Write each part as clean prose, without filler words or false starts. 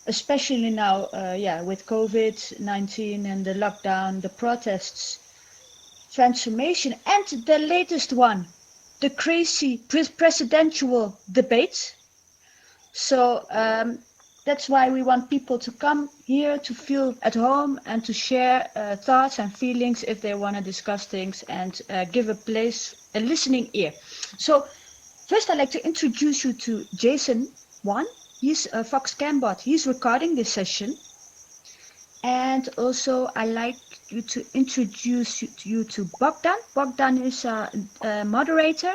especially now, with COVID-19 and the lockdown, the protests, transformation, and the latest one, the crazy presidential debates. So that's why we want people to come here to feel at home and to share thoughts and feelings if they want to discuss things and give a place, a listening ear. So first I'd like to introduce you to Jason Wan. He's Fox Cambot. He's recording this session. And also I like you to introduce you to Bogdan. Bogdan is a moderator.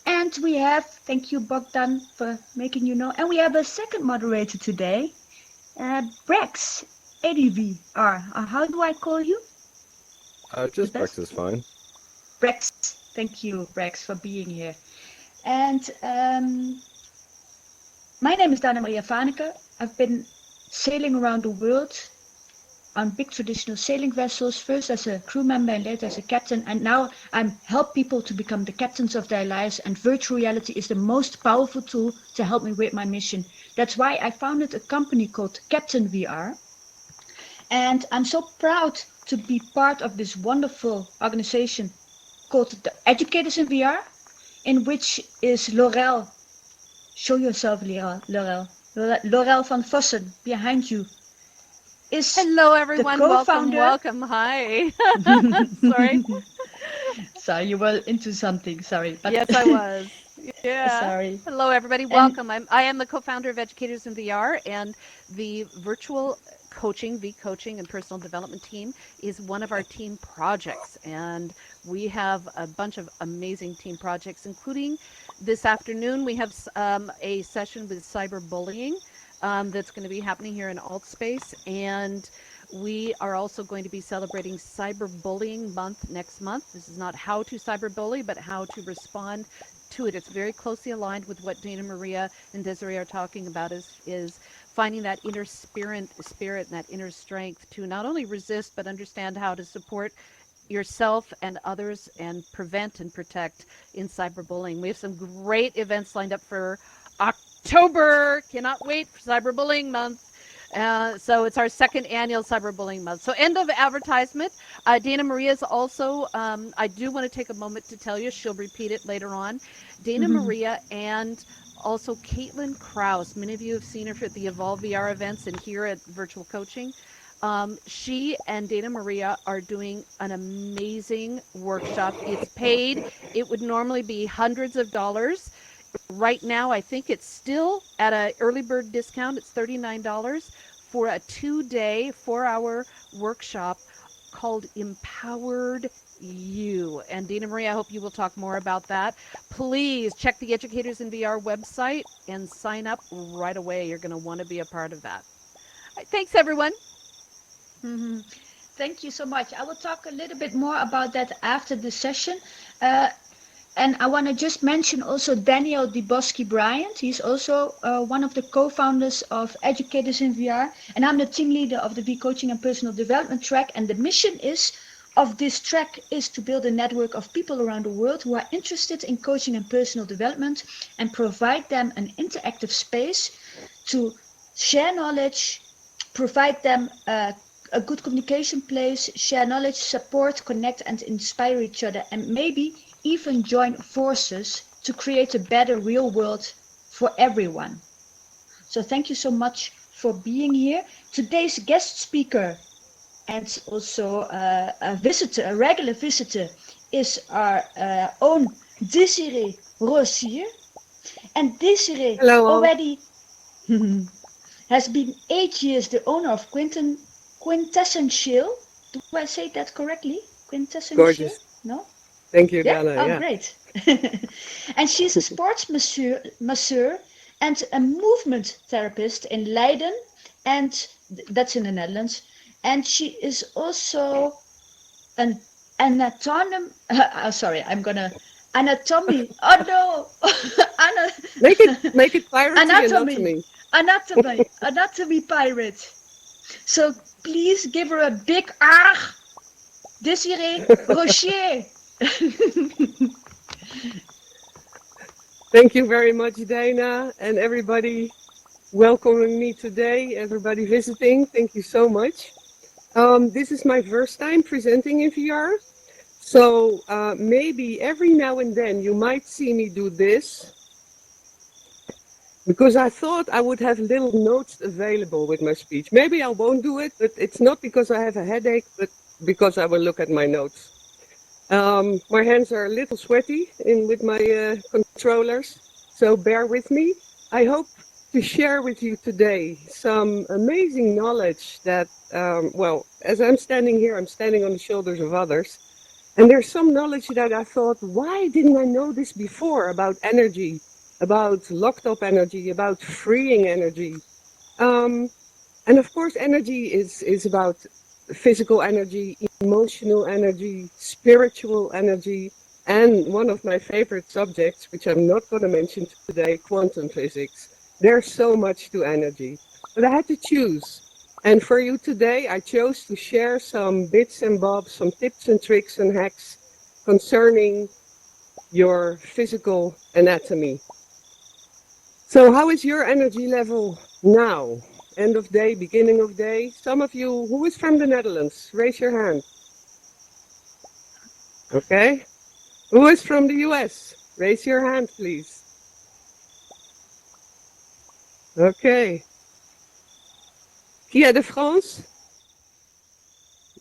And we have, thank you Bogdan for making you know, and we have a second moderator today, Brex, ADVR. How do I call you? Just Brex is fine. Brex, thank you Brex for being here. And my name is Dana Maria Vaneke. I've been sailing around the world on big traditional sailing vessels, first as a crew member and later as a captain, and now I help people to become the captains of their lives, and virtual reality is the most powerful tool to help me with my mission. That's why I founded a company called Captain VR, and I'm so proud to be part of this wonderful organization called the Educators in VR, in which is Laurel. Show yourself, Laurel. Laurel van Vossen, behind you. Hello, everyone. Welcome. Hi. Sorry. Sorry, you were into something. Sorry. But yes, I was. Yeah. Sorry. Hello, everybody. Welcome. I am the co-founder of Educators in VR, and the virtual coaching, V-coaching, and personal development team is one of our team projects. And we have a bunch of amazing team projects, including this afternoon, we have a session with cyberbullying. That's going to be happening here in AltSpace, and we are also going to be celebrating Cyberbullying Month next month. This is not how to cyberbully, but how to respond to it. It's very closely aligned with what Dana Maria and Désirée are talking about, is finding that inner spirit and that inner strength to not only resist, but understand how to support yourself and others and prevent and protect in cyberbullying. We have some great events lined up for October. Cannot wait for Cyberbullying Month. So it's our second annual Cyberbullying Month. So end of advertisement. Dana Maria is also, I do want to take a moment to tell you, she'll repeat it later on. Dana Maria and also Caitlin Krause. Many of you have seen her at the Evolve VR events and here at Virtual Coaching. She and Dana Maria are doing an amazing workshop. It's paid. It would normally be hundreds of dollars. Right now, I think it's still at an early bird discount. It's $39 for a 2-day, 4-hour workshop called Empowered You. And Dana Marie, I hope you will talk more about that. Please check the Educators in VR website and sign up right away. You're going to want to be a part of that. Right, thanks, everyone. Thank you so much. I will talk a little bit more about that after the session. And I want to just mention also Daniel Debosky-Bryant. He's also one of the co-founders of Educators in VR. And I'm the team leader of the V-Coaching and Personal Development track. And the mission of this track is to build a network of people around the world who are interested in coaching and personal development and provide them an interactive space to share knowledge, provide them a good communication place, share knowledge, support, connect, and inspire each other, and maybe even join forces to create a better real world for everyone. So thank you so much for being here. Today's guest speaker and also a regular visitor, is our own Désirée Rosier. And Désirée already has been 8 years the owner of Quintessential. Do I say that correctly? Quintessential? Gorgeous. No? Thank you, Dana. Oh, great. And she's a sports masseur and a movement therapist in Leiden, and that's in the Netherlands. And she is also an anatomy. Oh no! Make it pirate. Anatomy pirate. So please give her a big ah, Désirée Rosier. Thank you very much, Dana, and everybody. welcoming me today, everybody visiting. Thank you so much. This is my first time presenting in VR. So maybe every now and then you might see me do this because I thought I would have little notes available with my speech. Maybe I won't do it, but it's not because I have a headache, but because I will look at my notes. My hands are a little sweaty with my controllers, so bear with me. I hope to share with you today some amazing knowledge that, well, as I'm standing here, I'm standing on the shoulders of others. And there's some knowledge that I thought, why didn't I know this before about energy, about locked up energy, about freeing energy? And of course, energy is about physical energy, emotional energy, spiritual energy, and one of my favorite subjects, which I'm not going to mention today, quantum physics. There's so much to energy, but I had to choose. And for you today, I chose to share some bits and bobs, some tips and tricks and hacks concerning your physical anatomy. So how is your energy level now? End of day, beginning of day? Some of you, who is from the Netherlands? Raise your hand. Okay. Who is from the US? Raise your hand, please. Okay. Qui est de France?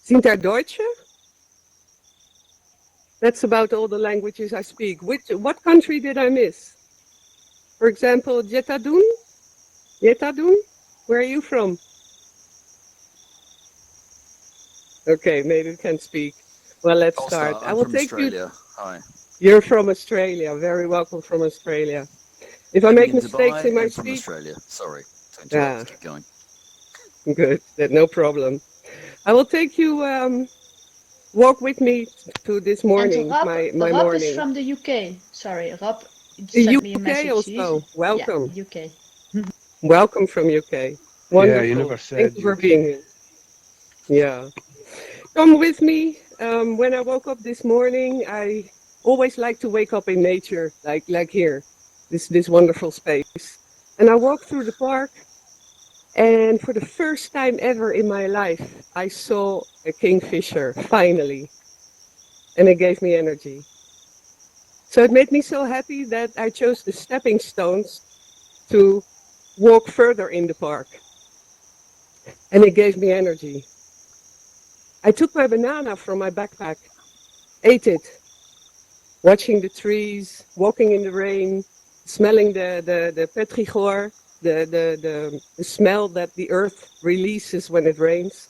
Sind er Deutsche? That's about all the languages I speak. What country did I miss? For example, Jetadun? Jetadun? Where are you from? Okay, maybe we can speak. Well, let's start. I'm from Australia. Hi. You're from Australia. Very welcome from Australia. If I make mistakes in my speech... from Australia. Sorry to interrupt. Keep going. Good. No problem. I will take you... walk with me to this morning, and my Rob morning. is from the UK. Sorry, Rob sent me a message. Also. Welcome. Yeah, UK. Welcome from UK. Wonderful. Yeah, you never said Thank you for UK. being here. Yeah. Come with me. When I woke up this morning, I always like to wake up in nature, like here, this wonderful space. And I walked through the park, and for the first time ever in my life, I saw a kingfisher, finally. And it gave me energy. So it made me so happy that I chose the stepping stones to walk further in the park. And it gave me energy. I took my banana from my backpack, ate it, watching the trees, walking in the rain, smelling the petrichor, the smell that the earth releases when it rains,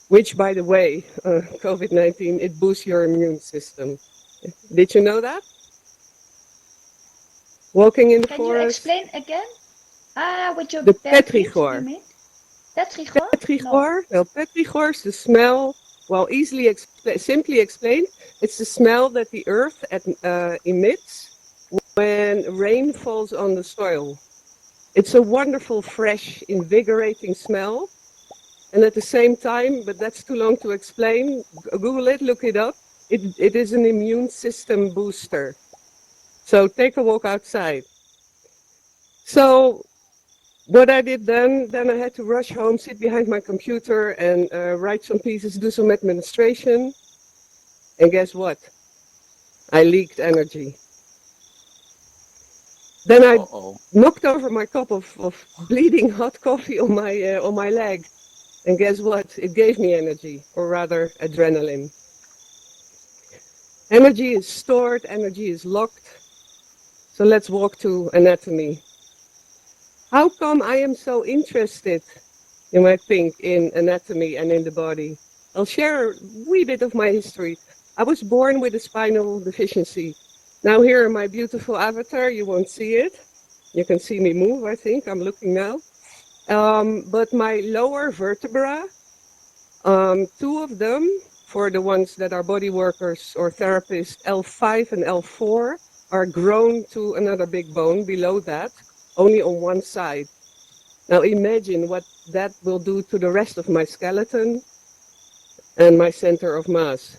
which, by the way, COVID-19, it boosts your immune system. Did you know that? Walking in the forest. Can you explain again? With your the bare feet, petrichor. you mean? Petrichor? Petrichor. No, petrichor is the smell. Well, simply explained, it's the smell that the earth emits when rain falls on the soil. It's a wonderful, fresh, invigorating smell. And at the same time, but that's too long to explain, Google it, look it up. It is an immune system booster. So take a walk outside. So what I did then I had to rush home, sit behind my computer and write some pieces, do some administration. And guess what? I leaked energy. Then I knocked over my cup of bleeding hot coffee on my leg. And guess what? It gave me energy, or rather adrenaline. Energy is stored, energy is locked. So let's walk to anatomy. How come I am so interested, you might think, in anatomy and in the body? I'll share a wee bit of my history. I was born with a spinal deficiency. Now here in my beautiful avatar, you won't see it. You can see me move, I think. I'm looking now. But my lower vertebra, two of them, for the ones that are body workers or therapists, L5 and L4, are grown to another big bone below that, only on one side. Now imagine what that will do to the rest of my skeleton and my center of mass.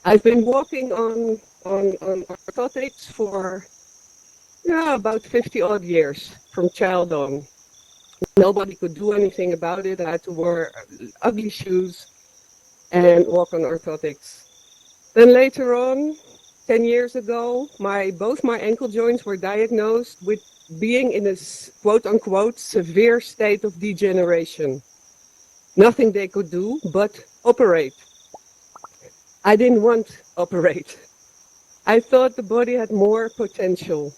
I've been walking on orthotics for Yeah, about 50 odd years from child on. Nobody could do anything about it. I had to wear ugly shoes and walk on orthotics. Then later on, 10 years ago, both my ankle joints were diagnosed with being in a quote unquote severe state of degeneration. Nothing they could do but operate. I didn't want operate. I thought the body had more potential.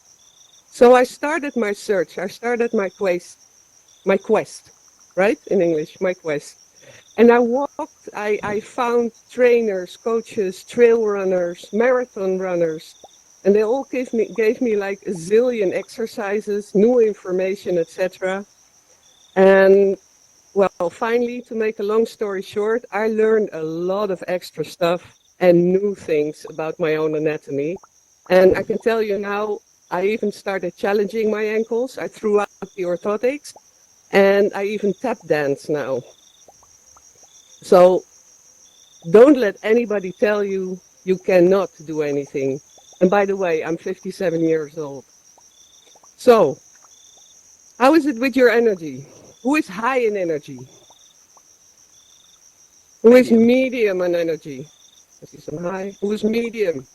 So I started my search. I started my quest, right? In English, my quest. And I found trainers, coaches, trail runners, marathon runners, and they all gave me like a zillion exercises, new information, etc. And well, finally, to make a long story short, I learned a lot of extra stuff and new things about my own anatomy. And I can tell you now, I even started challenging my ankles. I threw out the orthotics and I even tap dance now. So don't let anybody tell you you cannot do anything. And by the way, I'm 57 years old. So, how is it with your energy? Who is high in energy? Who is Medium. medium in energy? I see some high. Who is medium?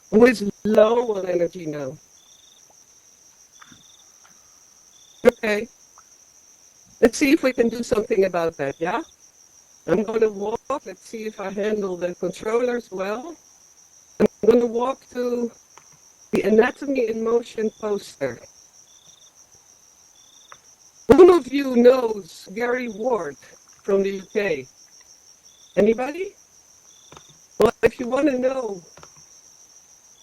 Who is low on energy now? Okay. Let's see if we can do something about that, yeah? I'm going to walk. Let's see if I handle the controllers well. I'm going to walk to the Anatomy in Motion poster. Who of you knows Gary Ward from the UK? Anybody? Well, if you want to know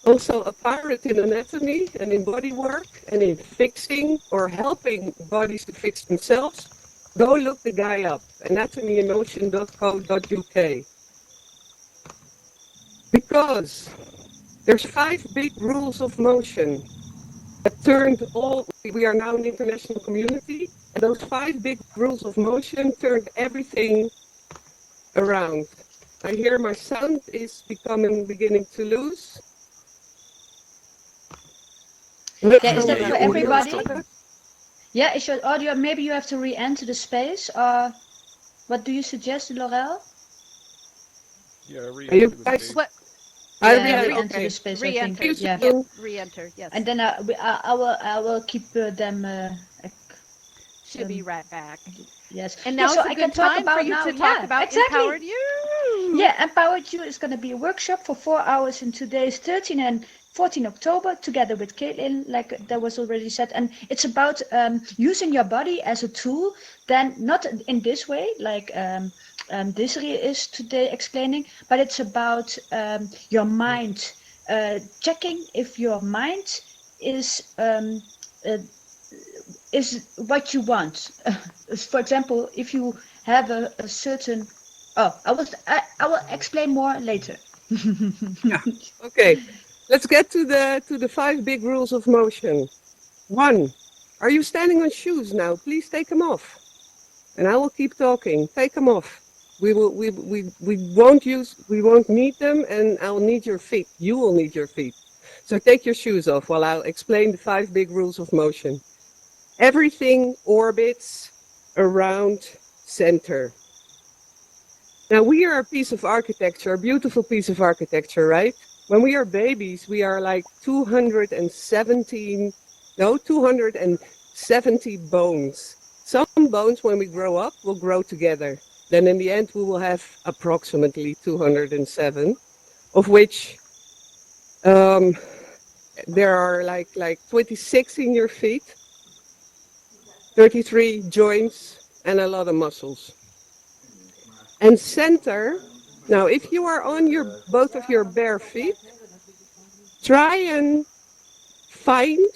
also a pirate in anatomy and in body work and in fixing or helping bodies to fix themselves, go look the guy up, anatomyemotion.co.uk. Because there's 5 big rules of motion that we are now an international community, and those 5 big rules of motion turned everything around. I hear my sound is beginning to lose. Yeah, is that Yeah, for your audio is everybody? dropping. Yeah, is your audio, maybe you have to re-enter the space, or what do you suggest, Laurel? Yeah, Are re-enter you the guys? space. What? I Yeah, Yeah, re- re-enter the okay. space, I think. re-enter. You Yeah, Yep, soon. re-enter. Yes. and then I will keep them. Should be right back. Yes, And yeah. now So is a I can good talk time for about you now. to talk Yeah, about exactly. Empowered You. Yeah, Empowered You is going to be a workshop for 4 hours in today's 13 and 14 October, together with Caitlin, like that was already said. And it's about using your body as a tool, then not in this way, like Désirée is today explaining, but it's about your mind, checking if your mind is uh, is what you want. For example, if you have a certain, oh, I will explain more later. Yeah. Okay. Let's get to the 5 big rules of motion. 1. Are you standing on shoes now? Please take them off. And I will keep talking. Take them off. We won't need them, and I'll need your feet. You will need your feet. So take your shoes off while I'll explain the 5 big rules of motion. Everything orbits around center. Now we are a piece of architecture, a beautiful piece of architecture, right? When we are babies, we are like 270 bones. Some bones, when we grow up, will grow together. Then in the end, we will have approximately 207, of which there are like 26 in your feet, 33 joints, and a lot of muscles. And center, now if you are on both of your bare feet, try and find,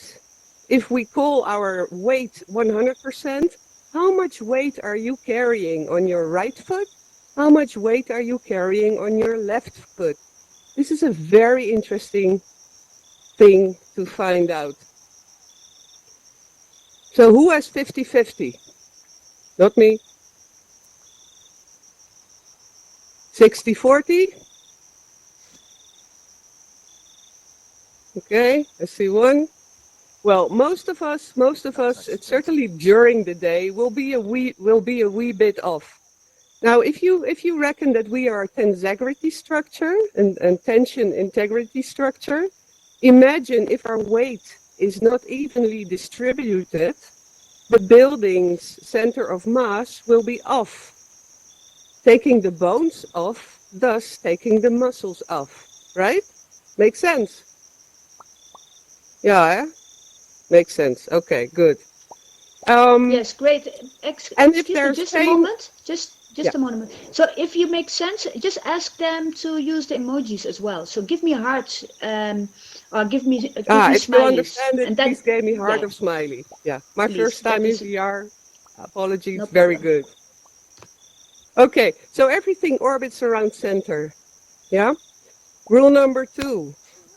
if we call our weight 100%, how much weight are you carrying on your right foot? How much weight are you carrying on your left foot? This is a very interesting thing to find out. So who has 50-50? Not me. 60-40? Okay, I see one. Well, most of us, it's certainly during the day, will be a wee bit off. Now, if you reckon that we are a tensegrity structure and tension integrity structure, imagine if our weight is not evenly distributed, the building's center of mass will be off, taking the bones off, thus taking the muscles off, right? Makes sense? Yeah, eh? Makes sense. Okay, good. Yes, great. And if Excuse me, there's just a pain, moment. yeah. Just a moment. So if you make sense, just ask them to use the emojis as well. So give me hearts, or give me If you smileys, understand it, and then please give me heart yeah, of smiley. Yeah, my please. first That time in is VR. no Apologies, very problem. good. Okay, so everything orbits around center. Yeah. Rule number 2,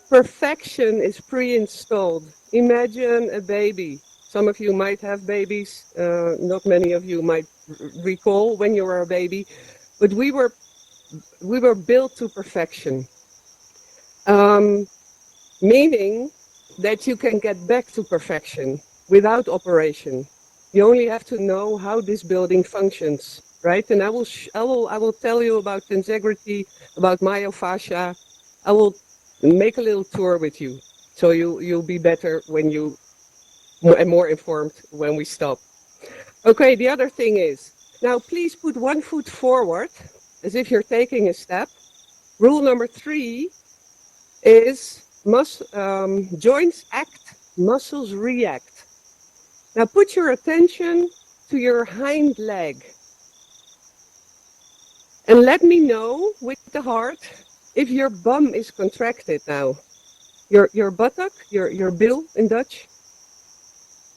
perfection is pre-installed. Imagine a baby. Some of you might have babies. Not many of you might recall when you were a baby, but we were built to perfection. Meaning that you can get back to perfection without operation. You only have to know how this building functions, right? And I will tell you about tensegrity, about myofascia. I will make a little tour with you, so you'll be better when you and more informed when we stop. Okay, the other thing is, now please put one foot forward as if you're taking a step. Rule number 3 is joints act, muscles react. Now put your attention to your hind leg and let me know with the heart if your bum is contracted now. Your buttock, your bil in Dutch,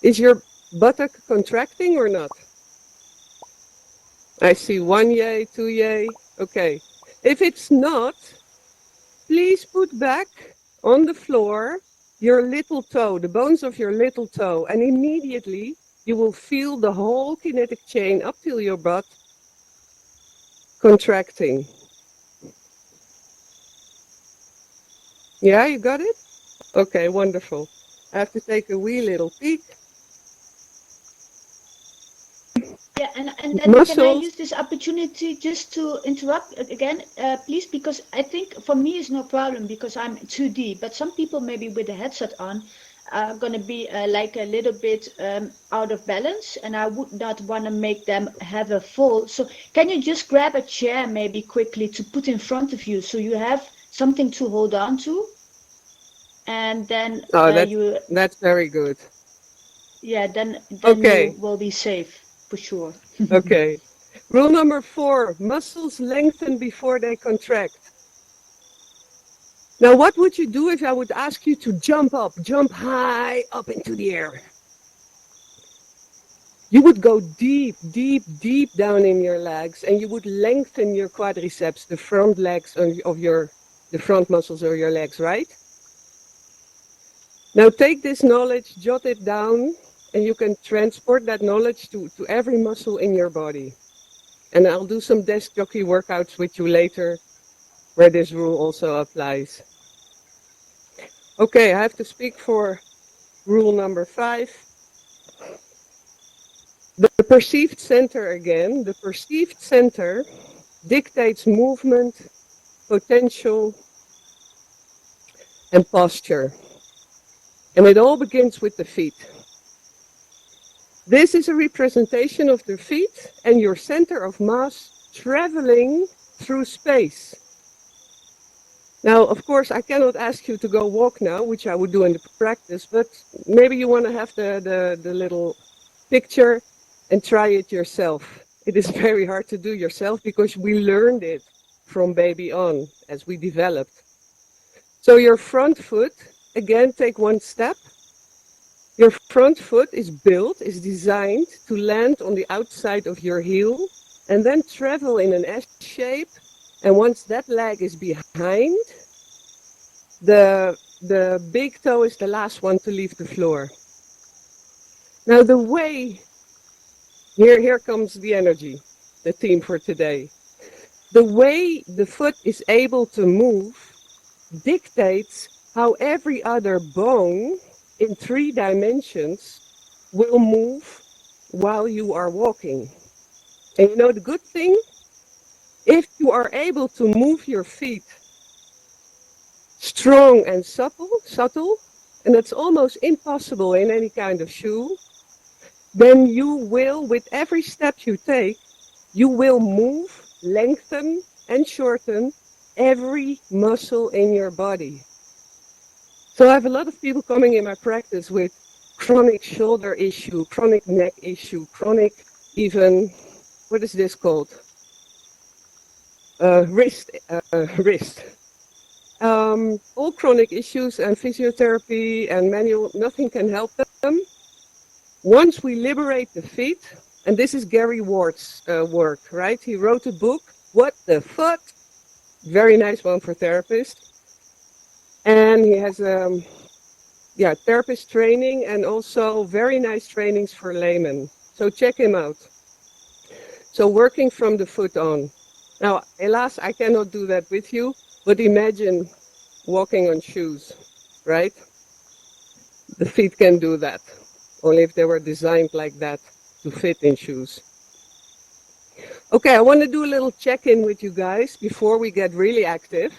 is your buttock contracting or not? I see 1 yay, 2 yay. Okay. If it's not, please put back on the floor your little toe, the bones of your little toe, and immediately you will feel the whole kinetic chain up till your butt contracting. Yeah, you got it? Okay, wonderful. I have to take a wee little peek. Yeah, and then can I Muscles. use this opportunity just to interrupt again, please? Because I think for me it's no problem because I'm 2D, but some people maybe with the headset on are gonna be like a little bit out of balance, and I would not want to make them have a fall. So can you just grab a chair maybe quickly to put in front of you so you have something to hold on to, and then Oh, you, that's very good. yeah, then you Okay, will be safe for sure. okay. Rule number 4, muscles lengthen before they contract. Now, what would you do if I would ask you to jump high up into the air? You would go deep, deep, deep down in your legs and you would lengthen your quadriceps, the front legs the front muscles of your legs, right? Now take this knowledge, jot it down, and you can transport that knowledge to every muscle in your body. And I'll do some desk jockey workouts with you later where this rule also applies. Okay, I have to speak for rule number 5. The perceived center again. The perceived center dictates movement, potential, and posture. And it all begins with the feet. This is a representation of the feet and your center of mass traveling through space. Now, of course, I cannot ask you to go walk now, which I would do in the practice, but maybe you want to have the little picture and try it yourself. It is very hard to do yourself because we learned it from baby on as we developed. So your front foot, again, take one step. Your front foot is designed to land on the outside of your heel and then travel in an S shape. And once that leg is behind, the big toe is the last one to leave the floor. Now the way, here comes the energy, the theme for today. The way the foot is able to move dictates how every other bone in 3 dimensions will move while you are walking. And you know the good thing? If you are able to move your feet strong and subtle, and that's almost impossible in any kind of shoe, then you will, with every step you take, you will move, lengthen, and shorten every muscle in your body. So I have a lot of people coming in my practice with chronic shoulder issue, chronic neck issue, chronic even, what is this called? Wrist. All chronic issues and physiotherapy and manual, nothing can help them. Once we liberate the feet, and this is Gary Ward's work, right? He wrote a book, What the Fuck? Very nice one for therapists. And he has therapist training and also very nice trainings for laymen. So check him out. So working from the foot on. Now, hélas, I cannot do that with you, but imagine walking on shoes, right? The feet can do that, only if they were designed like that to fit in shoes. Okay, I want to do a little check-in with you guys before we get really active.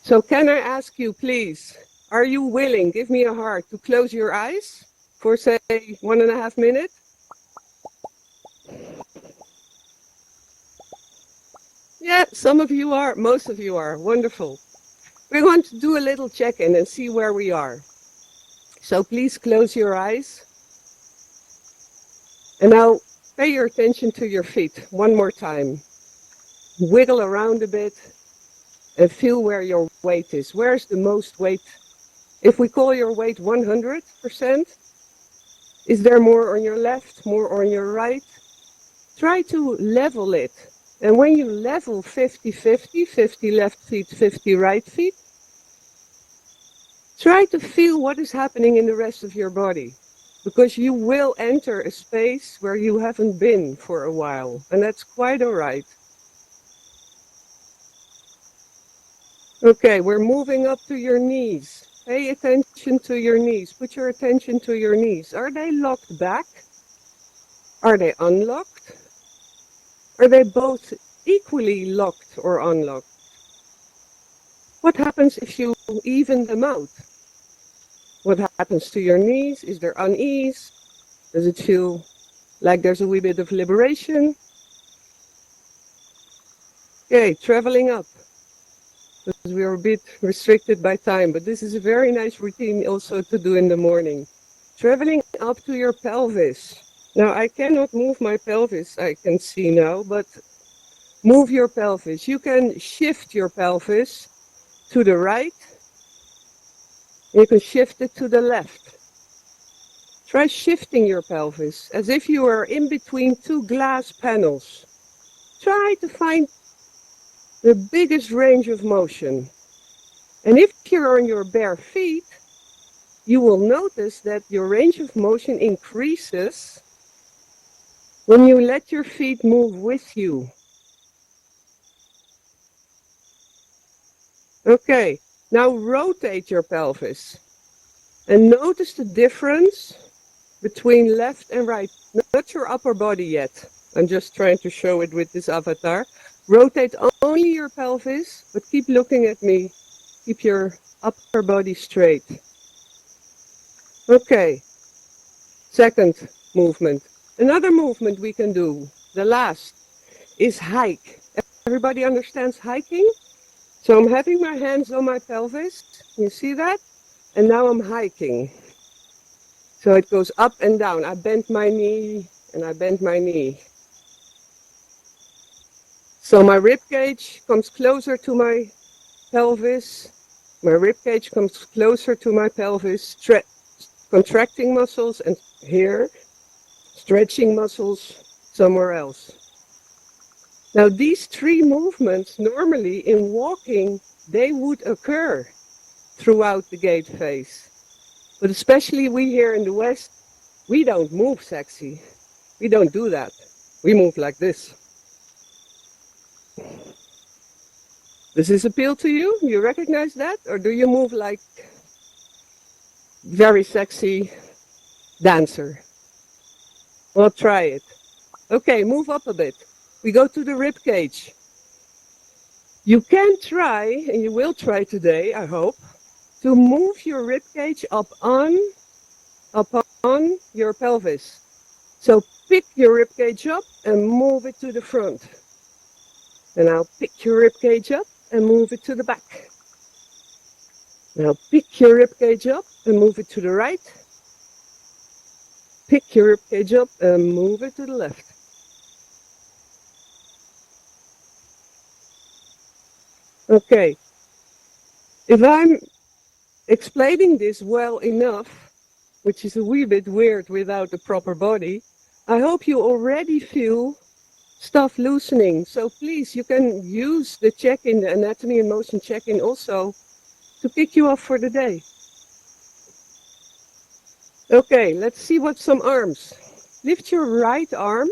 So can I ask you, please, are you willing, give me a heart, to close your eyes for, say, 1.5 minutes? Yeah, some of you are, most of you are. Wonderful. We're going to do a little check-in and see where we are. So please close your eyes. And now pay your attention to your feet one more time. Wiggle around a bit and feel where your weight is. Where's the most weight? If we call your weight 100%, is there more on your left, more on your right? Try to level it. And when you level 50-50, 50 left feet, 50 right feet, try to feel what is happening in the rest of your body. Because you will enter a space where you haven't been for a while. And that's quite all right. Okay, we're moving up to your knees. Pay attention to your knees. Put your attention to your knees. Are they locked back? Are they unlocked? Are they both equally locked or unlocked? What happens if you even them out? What happens to your knees? Is there unease? Does it feel like there's a wee bit of liberation? Okay, traveling up. Because we are a bit restricted by time, but this is a very nice routine also to do in the morning. Traveling up to your pelvis. Now, I cannot move my pelvis, I can see now, but move your pelvis. You can shift your pelvis to the right. You can shift it to the left. Try shifting your pelvis as if you are in between 2 glass panels. Try to find the biggest range of motion. And if you're on your bare feet, you will notice that your range of motion increases when you let your feet move with you. Okay, now rotate your pelvis and notice the difference between left and right. Not your upper body yet. I'm just trying to show it with this avatar. Rotate only your pelvis, but keep looking at me. Keep your upper body straight. Okay, second movement. Another movement we can do, the last, is hike. Everybody understands hiking? So I'm having my hands on my pelvis. You see that? And now I'm hiking. So it goes up and down. I bend my knee and I bend my knee. So my rib cage comes closer to my pelvis. My rib cage comes closer to my pelvis. Contracting muscles and here, stretching muscles somewhere else. Now these 3 movements normally in walking, they would occur throughout the gait phase. But especially we here in the West, we don't move sexy. We don't do that. We move like this. Does this appeal to you? You recognize that? Or do you move like very sexy dancer? Well, try it. Okay, move up a bit. We go to the rib cage. You can try, and you will try today, I hope, to move your rib cage up on your pelvis. So pick your rib cage up and move it to the front. And now pick your rib cage up and move it to the back. Now pick your rib cage up and move it to the right. Pick your rib cage up and move it to the left. Okay. If I'm explaining this well enough, which is a wee bit weird without the proper body, I hope you already feel stuff loosening. So please, you can use the check-in, the anatomy and motion check-in also to kick you off for the day. Okay, let's see what some arms. Lift your right arm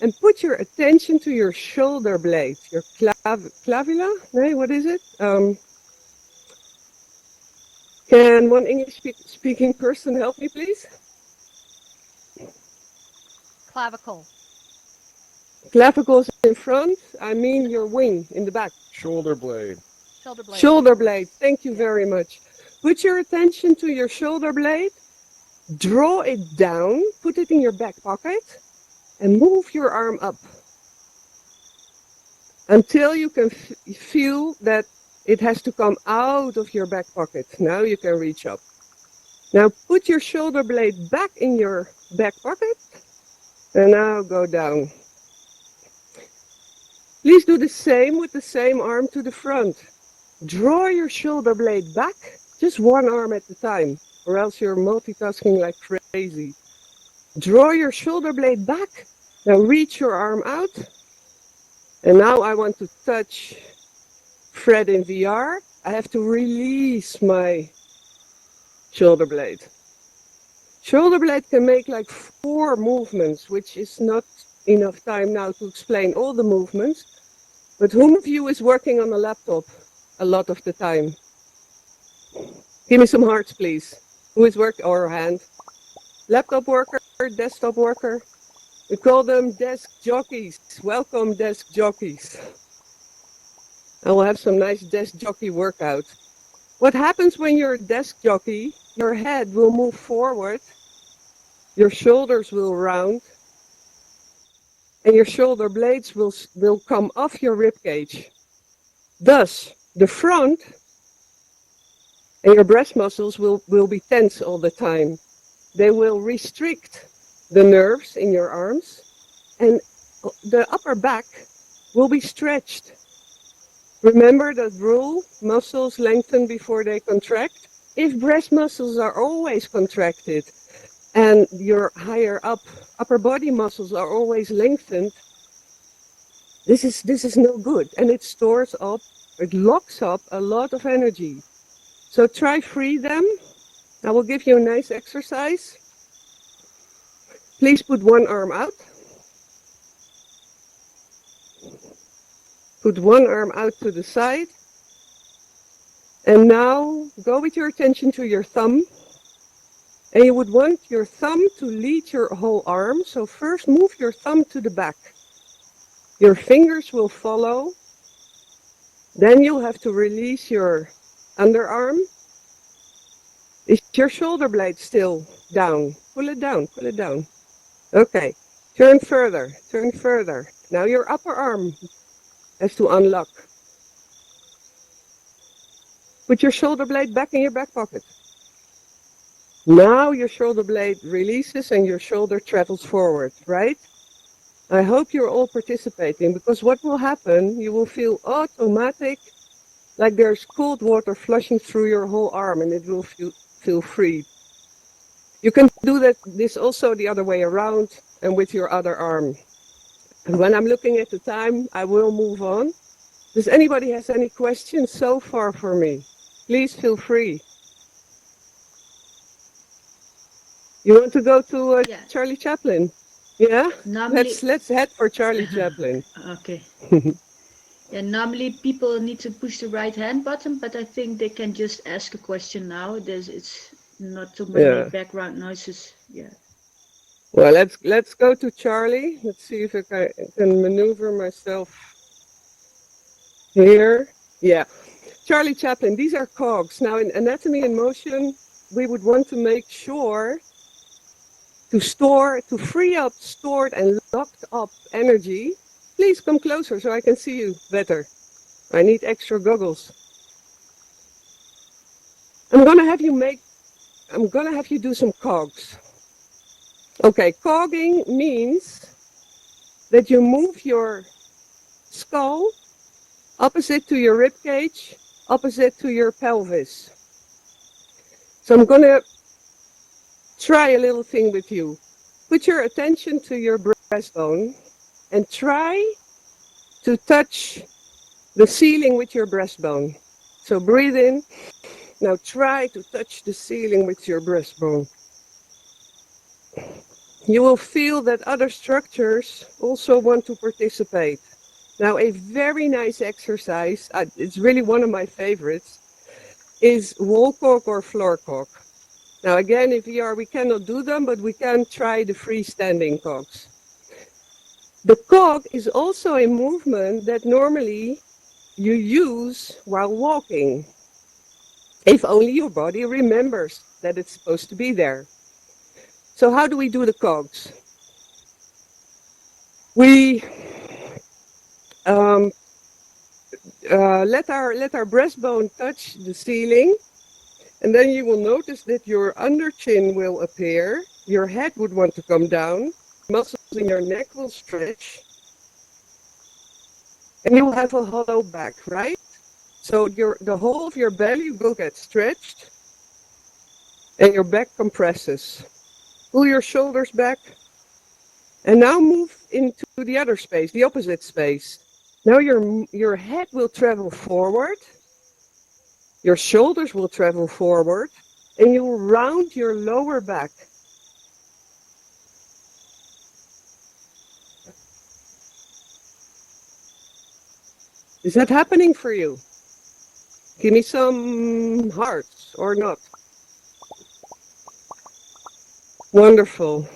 and put your attention to your shoulder blade, your clavula? No, what is it? Can one English-speaking person help me, please? Clavicle. Clavicles in front, I mean your wing in the back. Shoulder blade. Shoulder blade. Shoulder blade, thank you very much. Put your attention to your shoulder blade, draw it down, put it in your back pocket, and move your arm up until you can feel that it has to come out of your back pocket. Now you can reach up. Now put your shoulder blade back in your back pocket and now go down. Please do the same with the same arm to the front. Draw your shoulder blade back, just one arm at a time, or else you're multitasking like crazy. Draw your shoulder blade back, now reach your arm out. And now I want to touch Fred in VR. I have to release my shoulder blade. Shoulder blade can make like 4 movements, which is not enough time now to explain all the movements. But whom of you is working on a laptop a lot of the time? Give me some hearts, please. Who is working, or a hand? Laptop worker, desktop worker. We call them desk jockeys. Welcome, desk jockeys. I will have some nice desk jockey workout. What happens when you're a desk jockey? Your head will move forward, your shoulders will round, and your shoulder blades will come off your rib cage. Thus, the front and your breast muscles will be tense all the time. They will restrict the nerves in your arms, and the upper back will be stretched. Remember that rule, muscles lengthen before they contract. If breast muscles are always contracted and your higher upper body muscles are always lengthened, this is no good, and it stores up, it locks up a lot of energy. So try free them. I will give you a nice exercise. Please put one arm out. Put one arm out to the side. And now go with your attention to your thumb. And you would want your thumb to lead your whole arm. So first move your thumb to the back. Your fingers will follow. Then you'll have to release your underarm. Is your shoulder blade still down? Pull it down, pull it down. Okay, turn further, turn further. Now your upper arm has to unlock. Put your shoulder blade back in your back pocket. Now your shoulder blade releases and your shoulder travels forward, right? I hope you're all participating, because what will happen, you will feel automatic, like there's cold water flushing through your whole arm, and it will feel free. You can do this also the other way around and with your other arm. And when I'm looking at the time, I will move on. Does anybody has any questions so far for me? Please feel free. You want to go to Yeah. Charlie Chaplin? Yeah? Normally, Let's head for Charlie Chaplin. okay. Yeah, normally people need to push the right hand button, but I think they can just ask a question now. It's not too many Yeah. background noises. Yeah. Well, let's go to Charlie. Let's see if can maneuver myself here. Yeah. Charlie Chaplin, these are cogs. Now, in anatomy in motion, we would want to make sure to free up stored and locked up energy. Please come closer so I can see you better. I need extra goggles. I'm gonna have you do some cogs. Okay, cogging means that you move your skull opposite to your rib cage, opposite to your pelvis. So I'm gonna try a little thing with you. Put your attention to your breastbone and try to touch the ceiling with your breastbone. So breathe in. Now try to touch the ceiling with your breastbone. You will feel that other structures also want to participate. Now, a very nice exercise, it's really one of my favorites, is wall cog or floor cog. Now, again, in VR, we cannot do them, but we can try the freestanding cogs. The cog is also a movement that normally you use while walking, if only your body remembers that it's supposed to be there. So how do we do the cogs? We let our breastbone touch the ceiling, and then you will notice that your under chin will appear, your head would want to come down, muscles in your neck will stretch, and you will have a hollow back, right? So the whole of your belly will get stretched, and your back compresses. Pull your shoulders back, and now move into the other space, the opposite space. Now your head will travel forward, your shoulders will travel forward, and you will round your lower back. Is that happening for you? Give me some hearts or not. Wonderful.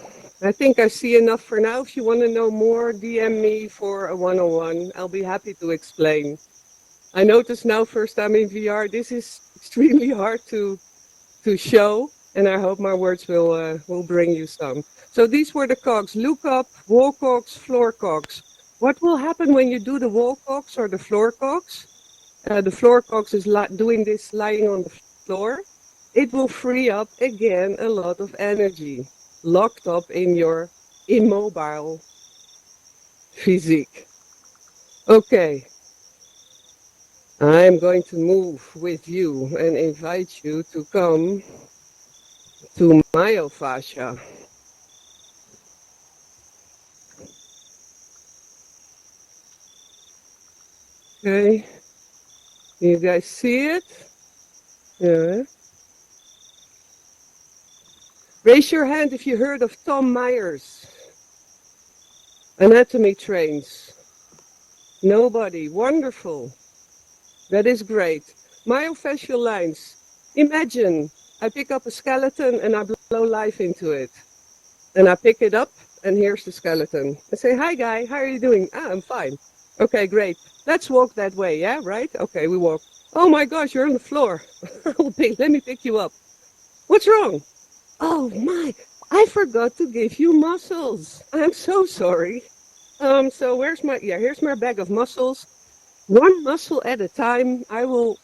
I think I see enough for now. If you want to know more, DM me for a one-on-one. I'll be happy to explain. I notice now, first time in VR, this is extremely hard to show, and I hope my words will bring you some. So these were the cogs: look up, wall cogs, floor cogs. What will happen when you do the wall cogs or the floor cogs? The floor cogs is doing this lying on the floor. It will free up again a lot of energy locked up in your immobile physique. Okay, I'm going to move with you and invite you to come to myofascia. Okay, you guys see it? Yeah. Raise your hand if you heard of Tom Myers. Anatomy trains. Nobody. Wonderful. That is great. Myofascial lines. Imagine I pick up a skeleton and I blow life into it. And I pick it up and here's the skeleton. I say, hi guy, how are you doing? I'm fine. Okay, great. Let's walk that way, yeah, right? Okay, we walk. Oh my gosh, you're on the floor. Let me pick you up. What's wrong? Oh my, I forgot to give you muscles. I'm so sorry. So here's my bag of muscles. One muscle at a time. I will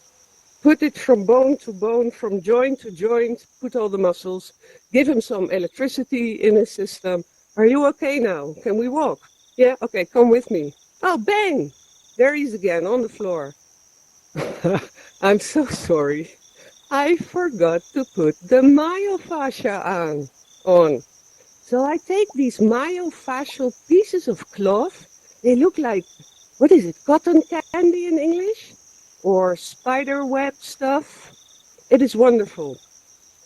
put it from bone to bone, from joint to joint, put all the muscles, give him some electricity in his system. Are you okay now? Can we walk? Yeah, okay, come with me. Oh, bang! There he is again on the floor. I'm so sorry. I forgot to put the myofascia on. So I take these myofascial pieces of cloth. They look like, what is it, cotton candy in English? Or spider web stuff? It is wonderful.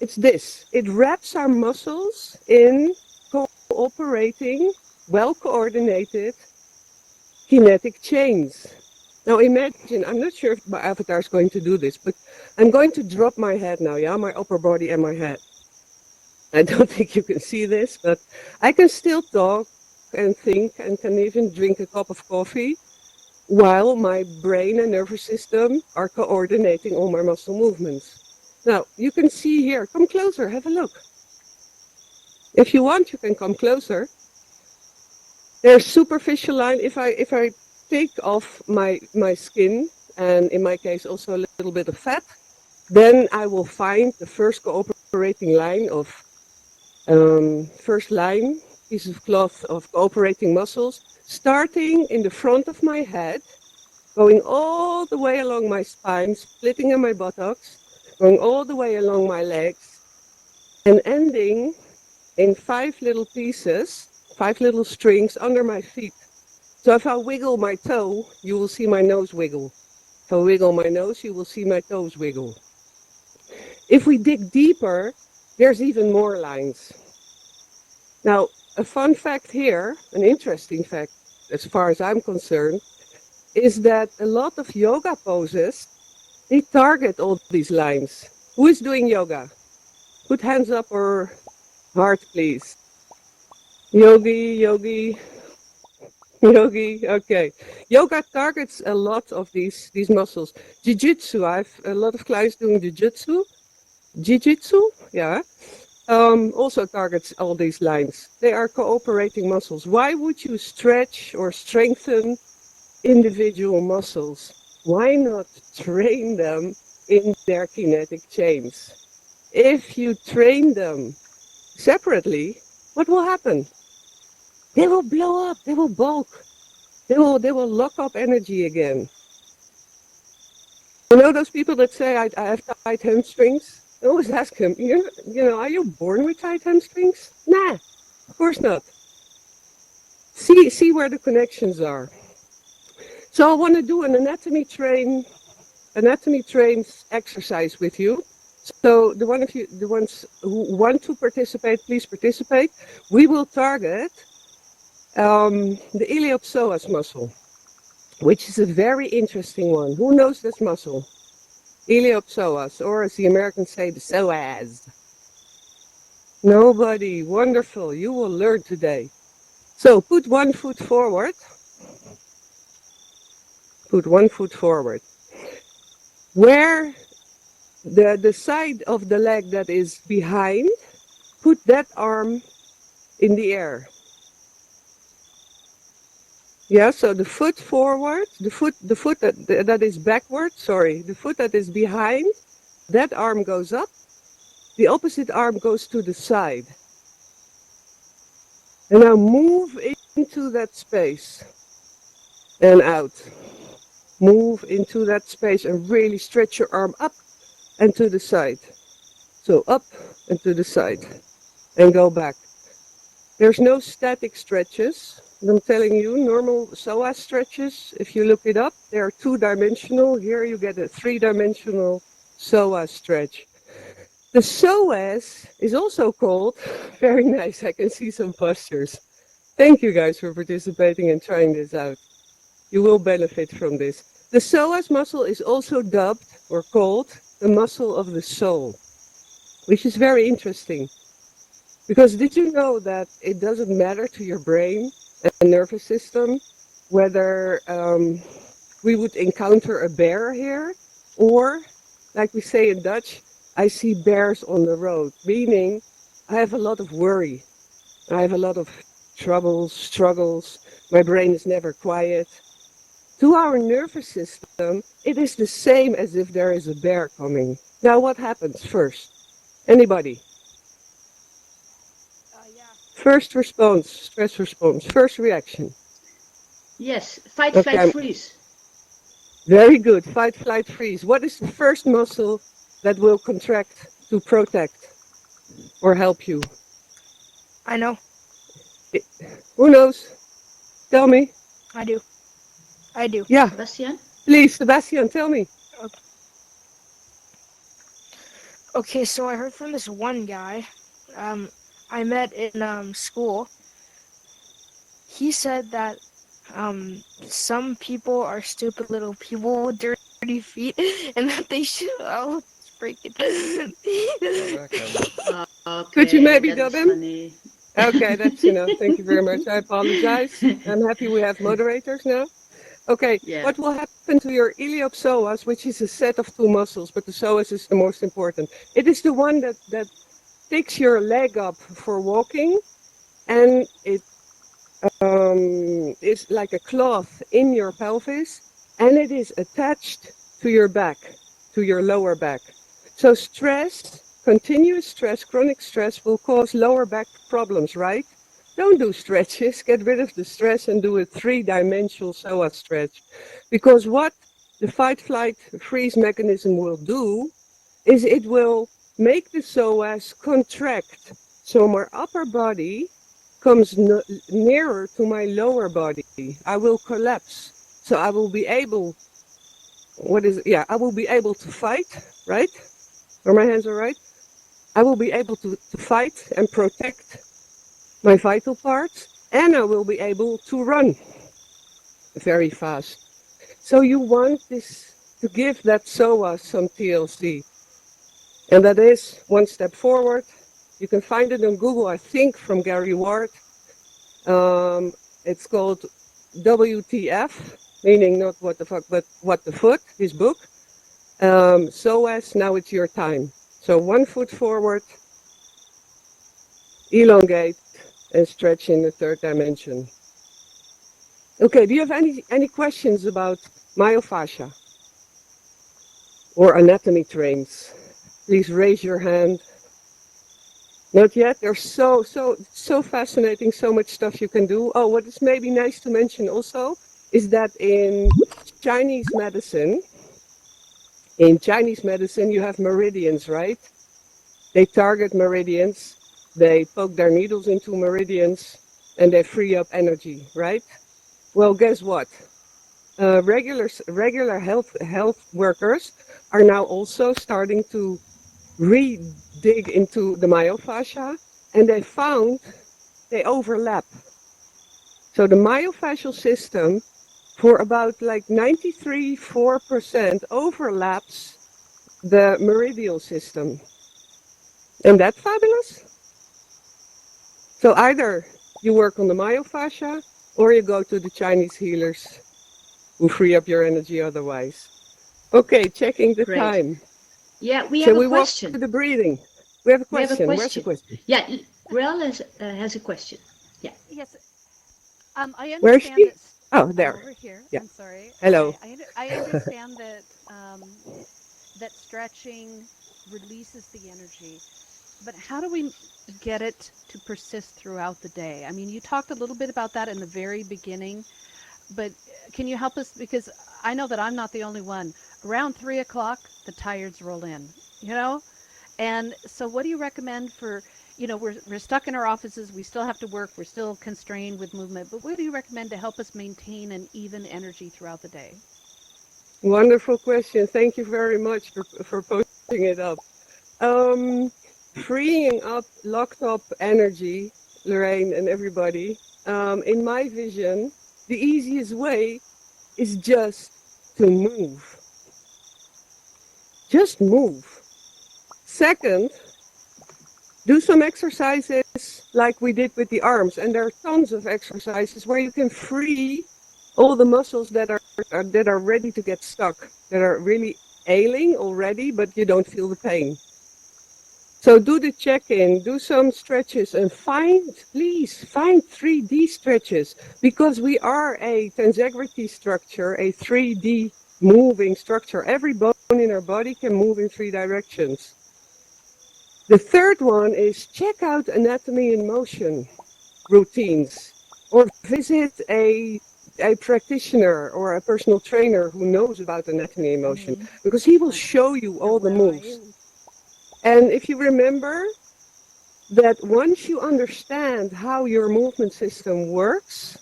It's this. It wraps our muscles in cooperating, well-coordinated kinetic chains. Now imagine, I'm not sure if my avatar is going to do this, but I'm going to drop my head now, yeah, my upper body and my head. I don't think you can see this, but I can still talk and think and can even drink a cup of coffee while my brain and nervous system are coordinating all my muscle movements. Now, you can see here, come closer, have a look. If you want, you can come closer. There's superficial line. If I take off my skin, and in my case also a little bit of fat, then I will find the first cooperating line of first line piece of cloth of cooperating muscles, starting in the front of my head, going all the way along my spine, splitting in my buttocks, going all the way along my legs, and ending in 5 little pieces, 5 little strings under my feet. So if I wiggle my toe, you will see my nose wiggle. If I wiggle my nose, you will see my toes wiggle. If we dig deeper, there's even more lines. Now, a fun fact here, an interesting fact as far as I'm concerned, is that a lot of yoga poses, they target all these lines. Who is doing yoga? Put hands up or heart, please. Yogi, yogi, yogi, okay. Yoga targets a lot of these muscles. Jiu-jitsu, I have a lot of clients doing jiu-jitsu. Jiu-jitsu, yeah. Also targets all these lines. They are cooperating muscles. Why would you stretch or strengthen individual muscles? Why not train them in their kinetic chains? If you train them separately, what will happen? They will blow up, they will bulk, they will lock up energy again. You know those people that say, I have tight hamstrings? I always ask them, you know, are you born with tight hamstrings? Nah, of course not. See where the connections are. So I want to do an anatomy trains exercise with you. So the ones who want to participate, please participate. We will target the iliopsoas muscle, which is a very interesting one. Who knows this muscle? Iliopsoas, or as the Americans say, the psoas. Nobody. Wonderful. You will learn today. So put 1 foot forward. Put 1 foot forward. Where the side of the leg that is behind, put that arm in the air. Yeah, so the foot forward, the foot that is backward, sorry, the foot that is behind, that arm goes up, the opposite arm goes to the side. And now move into that space and out. Move into that space and really stretch your arm up and to the side. So up and to the side and go back. There's no static stretches. I'm telling you, normal psoas stretches, if you look it up, they are 2-dimensional. Here you get a 3-dimensional psoas stretch. The psoas is also called, very nice, I can see some postures. Thank you guys for participating and trying this out. You will benefit from this. The psoas muscle is also dubbed or called the muscle of the soul, which is very interesting. Because did you know that it doesn't matter to your brain and nervous system whether we would encounter a bear here, or like we say in Dutch, I see bears on the road, meaning I have a lot of worry. I have a lot of troubles, struggles. My brain is never quiet. To our nervous system, it is the same as if there is a bear coming. Now what happens first? Anybody? Yeah. First response, stress response, first reaction. Yes, fight, Okay, flight, freeze. very good. Fight, flight, freeze. What is the first muscle that will contract to protect or help you? I know. Who knows? Tell me. I do. I do. Yeah, Sebastian? please, Sebastian, tell me. Okay, so I heard from this one guy I met in school. He said that some people are stupid little people with dirty feet, and that they should. Oh, it's freaking. Could you Okay, maybe that dub was him? funny. Okay, that's enough. Thank you very much. I apologize. I'm happy we have moderators now. Okay, Yeah. what will happen to your iliopsoas, which is a set of two muscles, but the psoas is the most important. It is the one that takes your leg up for walking, and it is like a cloth in your pelvis, and it is attached to your back, to your lower back. So stress, continuous stress, chronic stress will cause lower back problems, right? Don't do stretches, get rid of the stress and do a three-dimensional psoas stretch. Because what the fight, flight, freeze mechanism will do is it will make the psoas contract. So my upper body comes nearer to my lower body. I will collapse. So I will be able, I will be able to fight, right? Are my hands all right? I will be able to fight and protect my vital parts, and I will be able to run very fast. So you want this to give that psoas some TLC. And that is one step forward. You can find it on Google, I think, from Gary Ward. It's called WTF, meaning not what the fuck, but what the foot, his book. SOAS, now it's your time. So 1 foot forward, elongate, and stretch in the third dimension. Okay, do you have any questions about myofascia or anatomy trains? Please raise your hand. Not yet. There's so fascinating, so much stuff you can do. Oh, what is maybe nice to mention also is that in Chinese medicine, you have meridians, right? They target meridians, they poke their needles into meridians, and they free up energy, right? Well, guess what? Regular health workers are now also starting to dig into the myofascia, and they found they overlap. So the myofascial system, for about like 93.4% overlaps the meridial system. Isn't that fabulous? So either you work on the myofascia or you go to the Chinese healers who free up your energy otherwise. Okay, checking the Great. time. Yeah, we have Shall a we walk question. to the breathing? We have a We have a question. Where's the question. question? Yeah, Grell has a question. Yeah. Yes, I Where is understand she? that. Oh, I'm there. over here. Yeah. I'm sorry. Hello. I understand that that stretching releases the energy, but how do we get it to persist throughout the day? I mean, you talked a little bit about that in the very beginning, but can you help us? Because I know that I'm not the only one. Around 3 o'clock, the tired's roll in, you know? And so, what do you recommend for, we're stuck in our offices, we still have to work, we're still constrained with movement, but what do you recommend to help us maintain an even energy throughout the day? Wonderful question. Thank you very much for posting it up. Freeing up locked up energy, Lorraine and everybody, in my vision, the easiest way is just to move. Just move. Second, do some exercises like we did with the arms. And there are tons of exercises where you can free all the muscles that are ready to get stuck, that are really ailing already, but you don't feel the pain. So do the check-in, do some stretches, and please find 3D stretches, because we are a tensegrity structure, a 3D moving structure. Every bone in our body can move in 3 directions. The third one is check out anatomy in motion routines, or visit a practitioner or a personal trainer who knows about anatomy in motion, because he will show you all the moves. And if you remember that once you understand how your movement system works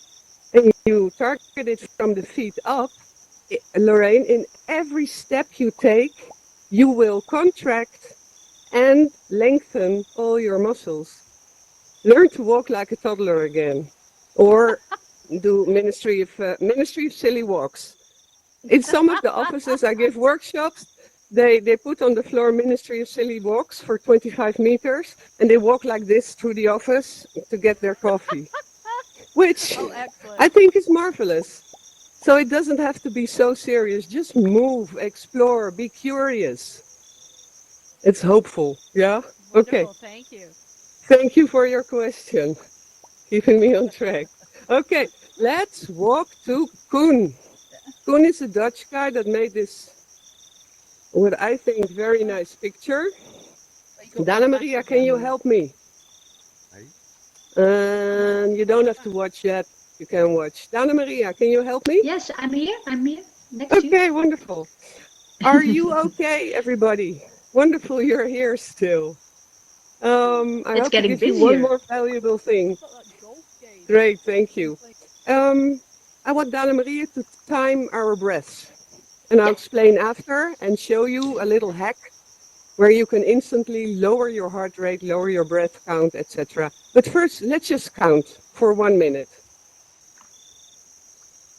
and you target it from the feet up, Lorraine, in every step you take, you will contract and lengthen all your muscles. Learn to walk like a toddler again. Or do Ministry of Silly Walks. In some of the offices I give workshops, they put on the floor Ministry of Silly Walks for 25 meters, and they walk like this through the office to get their coffee, which Oh, excellent. I think is marvelous. So it doesn't have to be so serious. Just move, explore, be curious. It's hopeful, yeah? Okay, Wonderful. Thank you. thank you for your question. Keeping me on track. Okay, let's walk to Koen. Koen is a Dutch guy that made this, what I think, very nice picture. Dana Maria, can you help me? You don't have to watch yet. You can watch. Dana Maria, can you help me? Yes, I'm here. I'm here next to you. Okay, wonderful. Are you okay, everybody? Wonderful, you're here still. I It's hope to getting give you one busier. more valuable thing. Great, thank you. I want Dana Maria to time our breaths. And I'll explain after and show you a little hack where you can instantly lower your heart rate, lower your breath count, etc. But first, let's just count for 1 minute.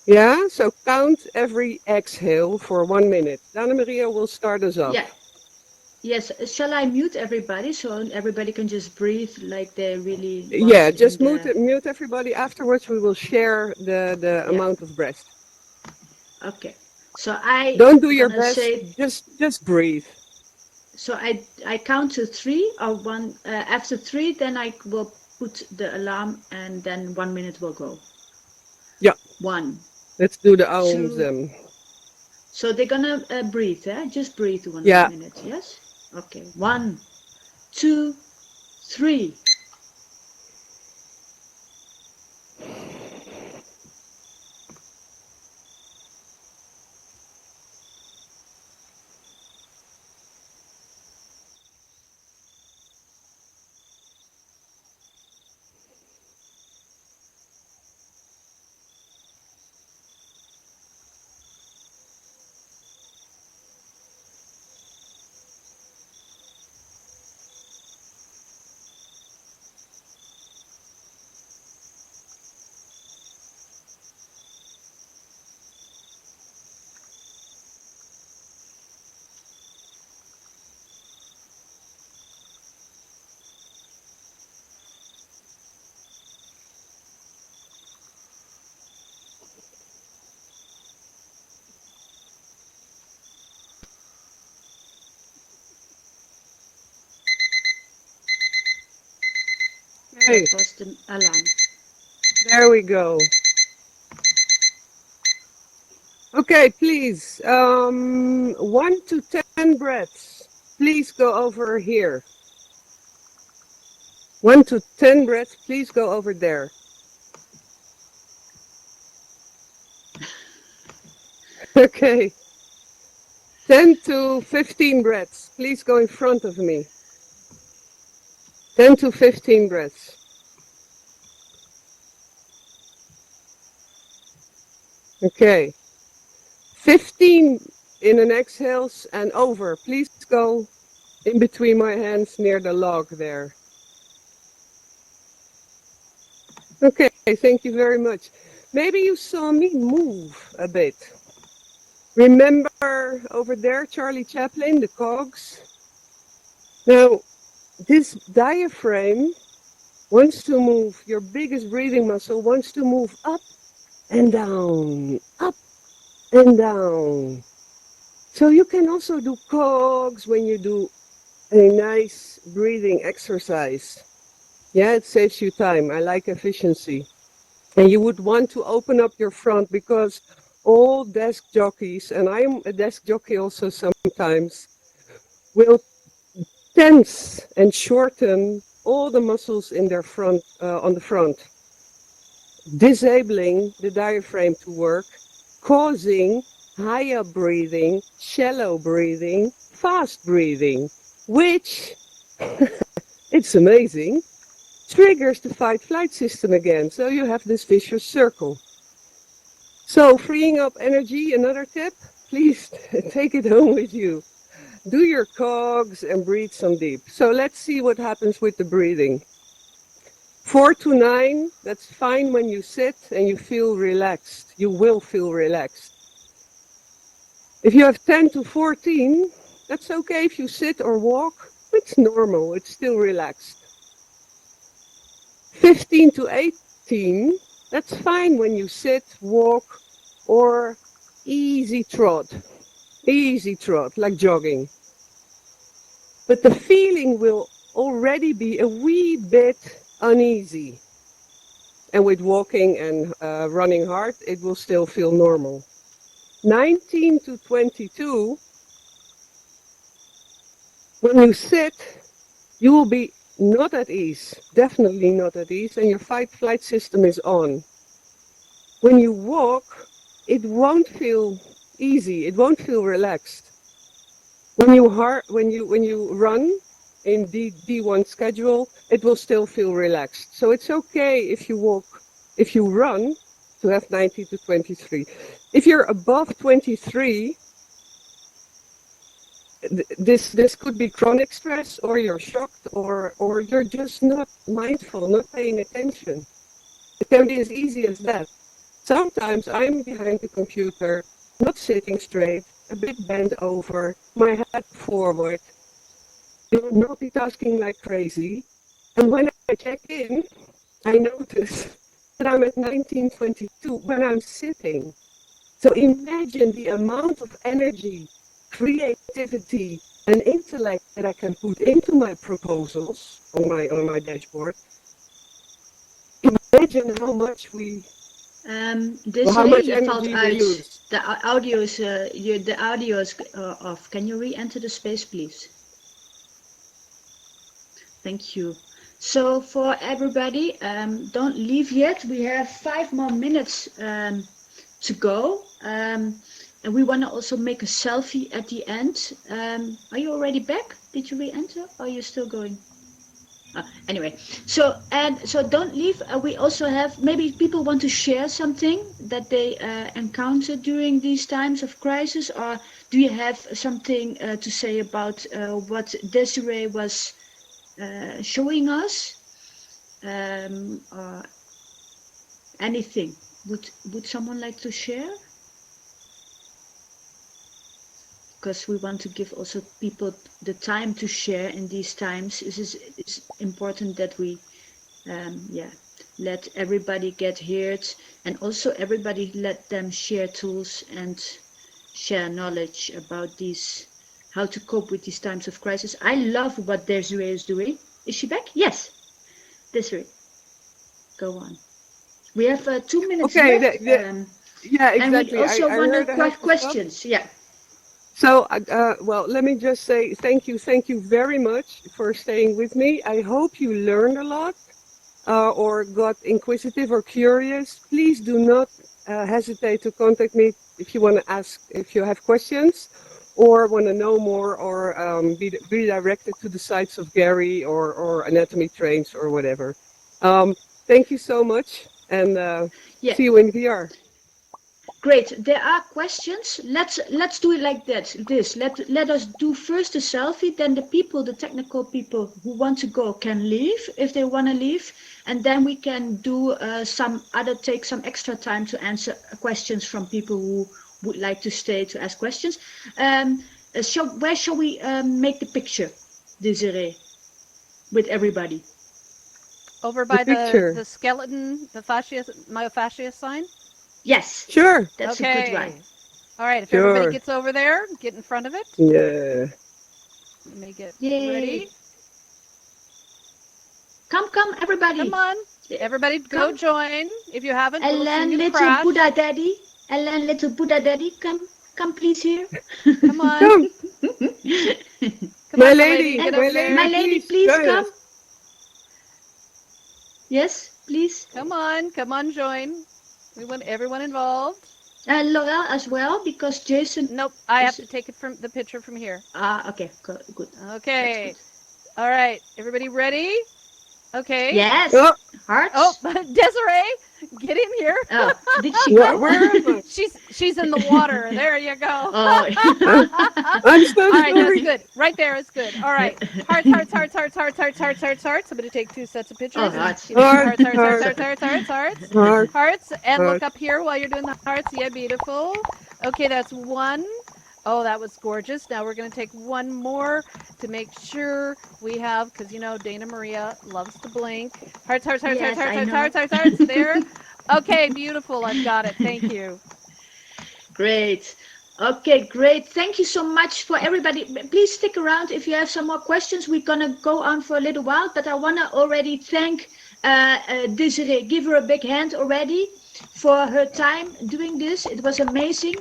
Yeah, so count every exhale for 1 minute. Dana Maria will start us off. Yeah. Yes. Shall I mute everybody so everybody can just breathe like they're really Yeah, lost just in the... mute everybody. Afterwards, we will share the Yeah. amount of breath. Okay. So I Don't do your gonna best, say. just breathe. So I count to three or one. After three, then I will put the alarm, and then 1 minute will go. Yeah, 1, let's do the ohms 2. then. So they're gonna breathe, eh? Just breathe 1 Yeah. minute, yes? Okay. 1, 2, 3. Okay, That was the alarm. there we go. Okay, please, 1 to 10 breaths. Please go over here. 1 to 10 breaths, please go over there. Okay. 10 to 15 breaths, please go in front of me. 10 to 15 breaths. Okay. 15 in an exhales and over. Please go in between my hands near the log there. Okay, thank you very much. Maybe you saw me move a bit. Remember over there, Charlie Chaplin, the cogs? Now, this diaphragm wants to move, your biggest breathing muscle wants to move up and down, up and down. So you can also do cogs when you do a nice breathing exercise. Yeah, it saves you time. I like efficiency. And you would want to open up your front because all desk jockeys, and I'm a desk jockey also sometimes, will tense and shorten all the muscles in their front, on the front, disabling the diaphragm to work, causing higher breathing, shallow breathing, fast breathing, which, it's amazing, triggers the fight-flight system again. So you have this vicious circle. So freeing up energy, another tip, please take it home with you. Do your cogs and breathe some deep. So let's see what happens with the breathing. 4 to 9, that's fine when you sit and you feel relaxed. You will feel relaxed. If you have 10 to 14, that's okay if you sit or walk. It's normal, it's still relaxed. 15 to 18, that's fine when you sit, walk, or easy trot, like jogging. But the feeling will already be a wee bit uneasy. And with walking and running hard, it will still feel normal. 19 to 22, when you sit, you will be not at ease, definitely not at ease, and your fight-flight system is on. When you walk, it won't feel easy, it won't feel relaxed. When you run in D1 schedule, it will still feel relaxed. So it's okay if you run, to have 90 to 23. If you're above 23, this could be chronic stress, or you're shocked, or you're just not mindful, not paying attention. It can be as easy as that. Sometimes I'm behind the computer, not sitting straight, a bit bent over, my head forward, multitasking like crazy. And when I check in, I notice that I'm at 1922 when I'm sitting. So imagine the amount of energy, creativity, and intellect that I can put into my proposals on my dashboard. Imagine how much Désirée, je valt energy we uit. use. The audio is off. Can you re-enter the space, please? Thank you. So for everybody, don't leave yet. We have 5 more minutes to go. And we want to also make a selfie at the end. Are you already back? Did you re-enter? Or are you still going? Anyway, so don't leave. We also have, maybe people want to share something that they encountered during these times of crisis, or do you have something to say about what Désirée was showing us, or anything? Would someone like to share? Because we want to give also people the time to share in these times. It's important that we let everybody get heard, and also everybody let them share tools and share knowledge about these, how to cope with these times of crisis. I love what Désirée is doing. Is she back? Yes. Désirée, go on. We have 2 minutes left. Yeah, exactly. And we also I want heard to I have to questions. stop. Yeah. So, well, let me just say thank you very much for staying with me. I hope you learned a lot, or got inquisitive or curious. Please do not hesitate to contact me if you want to ask, if you have questions, or want to know more, or be redirected to the sites of Gary or Anatomy Trains or whatever. Thank you so much, and see you in VR. Great. There are questions. Let's do it like that. Let us do first a selfie. Then the technical people who want to go can leave if they want to leave, and then we can do take some extra time to answer questions from people who would like to stay to ask questions. Where shall we make the picture, Désirée, with everybody? Over by picture. the skeleton, the myofascia sign? Yes. Sure. That's okay. a good one. All right, if Sure. everybody gets over there, get in front of it. Yeah. Let me get Yay. ready. Come, everybody. Come on. Everybody go join. If you haven't, we'll see you Little crash. Buddha Daddy. Ellen, little Buddha Daddy, come please here. Come on. Come. Come My on, lady, get over there. My lady, please join come. us. Yes, please. Come on, join. We want everyone involved. Laurel as well, because Jason. Nope, I have to take it from the picture from here. Okay, good. Okay. All right, everybody ready? Okay. Yes. Oh, Hearts. Oh, Desiree, get in here. Oh, did she where, go? where am I? She's in the water. There you go. Oh. Uh, I'm so All right, that's sorry. good. Right there is good. All right. Hearts, hearts, hearts, hearts, hearts, hearts, hearts, hearts, hearts. I'm going to take 2 sets of Oh, pictures and hearts. give me some Heart, hearts, hearts, hearts, heart, hearts, hearts, hearts, hearts. heart, Hearts. And look heart. up here while you're doing the hearts. Yeah, beautiful. Okay, that's one. Oh, that was gorgeous. Now we're going to take one more to make sure we have, because you know Dana Maria loves to blink. Hearts, hearts, hearts, hearts, Yes, hearts, I hearts, know. hearts, hearts, hearts. There. Okay, beautiful. I've got it. Thank you. Great. Okay, great. Thank you so much for everybody. Please stick around if you have some more questions. We're gonna go on for a little while, but I wanna already thank Désirée. Give her a big hand already for her time doing this. It was amazing.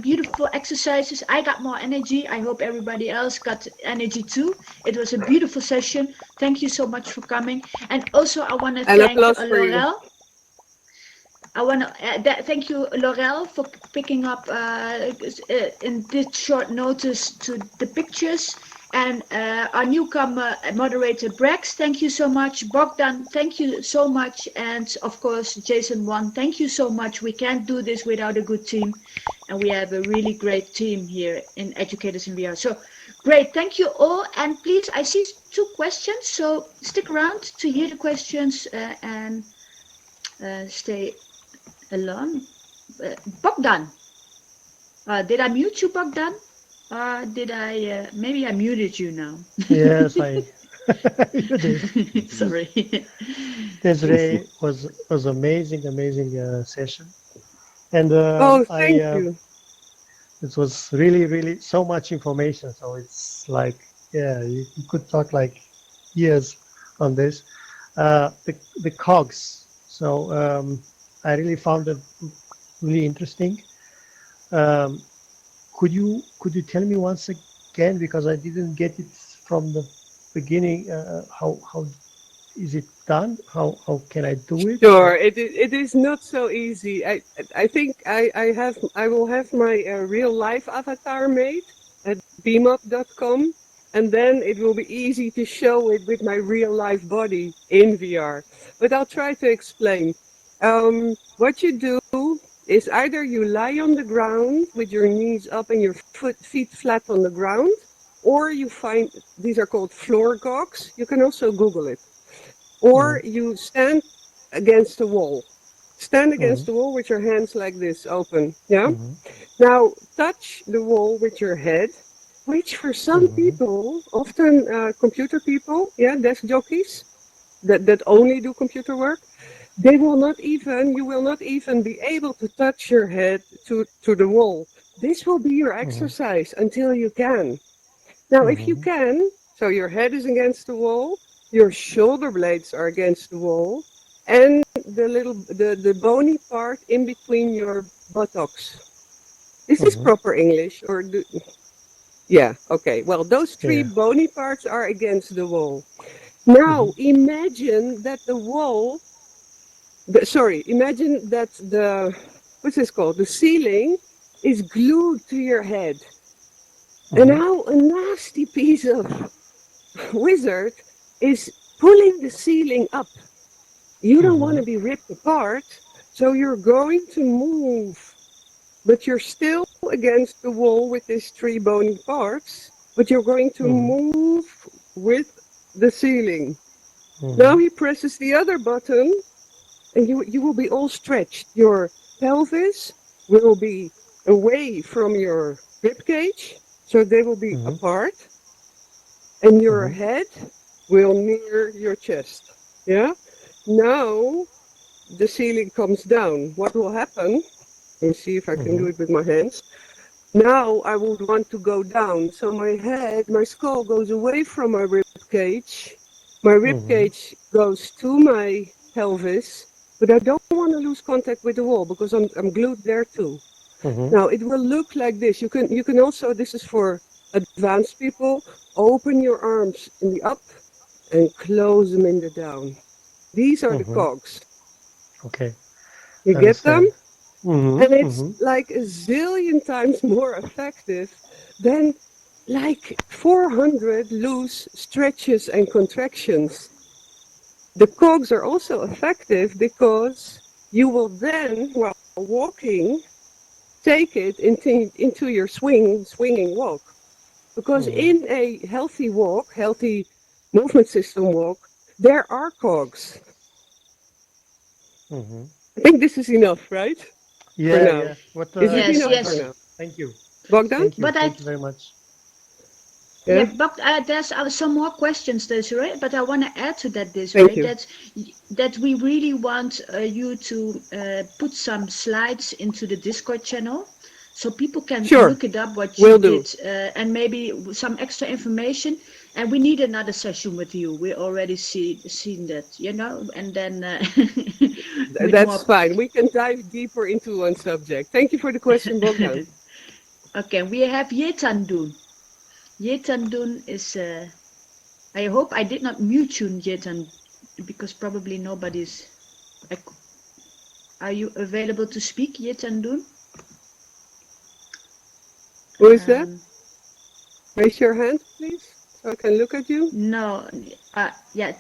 Beautiful exercises. I got more energy. I hope everybody else got energy too. It was a beautiful session. Thank you so much for coming. And also, I wanna And thank applause for you. Laurel. I want to thank you, Laurel, for picking up in this short notice to the pictures. And our newcomer moderator, Brex, thank you so much. Bogdan, thank you so much. And of course, Jason Wan, thank you so much. We can't do this without a good team. And we have a really great team here in Educators in VR. So great, thank you all. And please, I see 2 questions. So stick around to hear the questions and stay alone. Bogdan, did I mute you, Bogdan? Did I? Maybe I muted you now. Yes, you did. Sorry. Desiree was amazing session, and Oh, I thank you. it was really so much information. So it's like yeah, you could talk like years on this. The cogs. So I really found it really interesting. Um, could you tell me once again because I didn't get it from the beginning? How is it done? How can I do it? Sure, it is not so easy. I think I will have my real life avatar made at beamup.com, and then it will be easy to show it with my real life body in VR. But I'll try to explain. What you do is either you lie on the ground with your knees up and your feet flat on the ground, or you find these are called floor gogs. You can also Google it. Or Mhm, you stand against the wall. Stand against mhm, the wall with your hands like this, open. Yeah? mhm, Now, touch the wall with your head, which for some mhm, people, often computer people, yeah, desk jockeys, that only do computer work, you will not even be able to touch your head to the wall. This will be your mhm, exercise until you can. Now, if you mhm, can, so your head is against the wall, your shoulder blades are against the wall, and the bony part in between your buttocks. Is this mhm. proper English yeah, okay. Well, those 3 Yeah. bony parts are against the wall. Now, Mhm, imagine that imagine that what's this called? The ceiling is glued to your head. And mhm, now a nasty piece of wizard is pulling the ceiling up. You don't want mhm, to be ripped apart, so you're going to move, but you're still against the wall with these 3 bony parts, but you're going to mhm, move with the ceiling. Now mhm, he presses the other button, and you will be all stretched. Your pelvis will be away from your rib cage, so they will be mhm, apart, and your mhm, head will near your chest. Yeah? Now the ceiling comes down. What will happen? Let me see if I can do mhm, it with my hands. Now I would want to go down. So my skull goes away from my rib cage. My rib mhm, cage goes to my pelvis, but I don't want to lose contact with the wall because I'm glued there too. mhm, Now it will look like this. You can also, this is for advanced people, open your arms in the up and close them in the down. These are the mhm. cogs. Okay, You I get them? understand. Mhm, And it's mhm. like a zillion times more effective than like 400 loose stretches and contractions. the cogs are also effective because you will then, while walking, take it into your swinging walk. Because in a healthy walk, healthy movement system walk, there are cogs. I think this is enough, right? For Yeah, now. yeah. What Is it Yes, enough for yes. now? Thank you. Bogdan? Thank you. But I Thank you very much. Yeah, Yeah. but there's some more questions, Desiree. But I want to add to that, Thank Desiree, you. that we really want you to put some slides into the Discord channel, so people can Sure. look it up what you Will do. did, and maybe some extra information. And we need another session with you. We already seen that, you know, and then with more. That's fine. We can dive deeper into one subject. Thank you for the question, Bogdan. Okay, we have Yetandun. Yetandun is. I hope I did not mute you yet, and because probably nobody's. Are you available to speak, Yetandun? Who is that? Um, Raise your hand, please, so I can look at you. no. Yeah.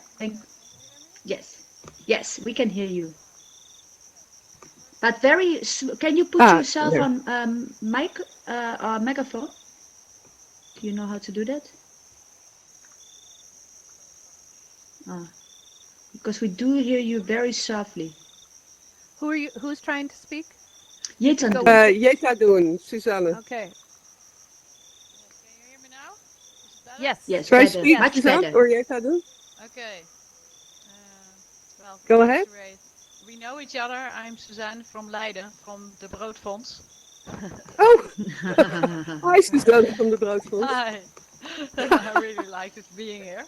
Yes. Yes, we can hear you. But can you put yourself There. on mic or megaphone? Do you know how to do that? Because we do hear you very softly. Who are you? Who's trying to speak? Yetandun. Yetadun, Susanne. Okay. Can you hear me now? Is it better? Yes. Yes, Try better. speak, Much Suzanne, better. or Yetadun. Okay. Well, Go thanks, ahead. Ray. We know each other. I'm Suzanne from Leiden, from the Broodfonds. Oh, hi, Suzanne from the Broodfonds. Hi. I really liked it being here.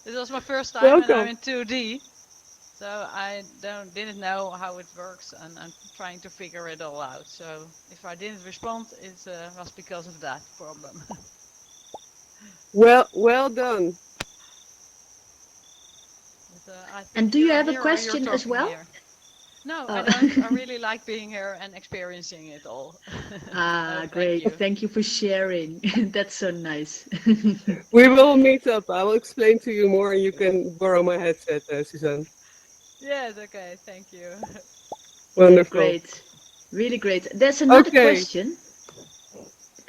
This was my first time, and I'm Welcome. in 2D, so I didn't know how it works, and I'm trying to figure it all out. So if I didn't respond, it was because of that problem. Well done. But, I think And do you you're have a here or question you're as talking well? here. No, Oh. I don't. I really like being here and experiencing it all. Ah, Thank great. you. Thank you for sharing. That's so nice. We will meet up. I will explain to you more, and you can borrow my headset, Suzanne. Yes, okay, thank you. Yeah, Wonderful. great. Really great. There's another Okay. question.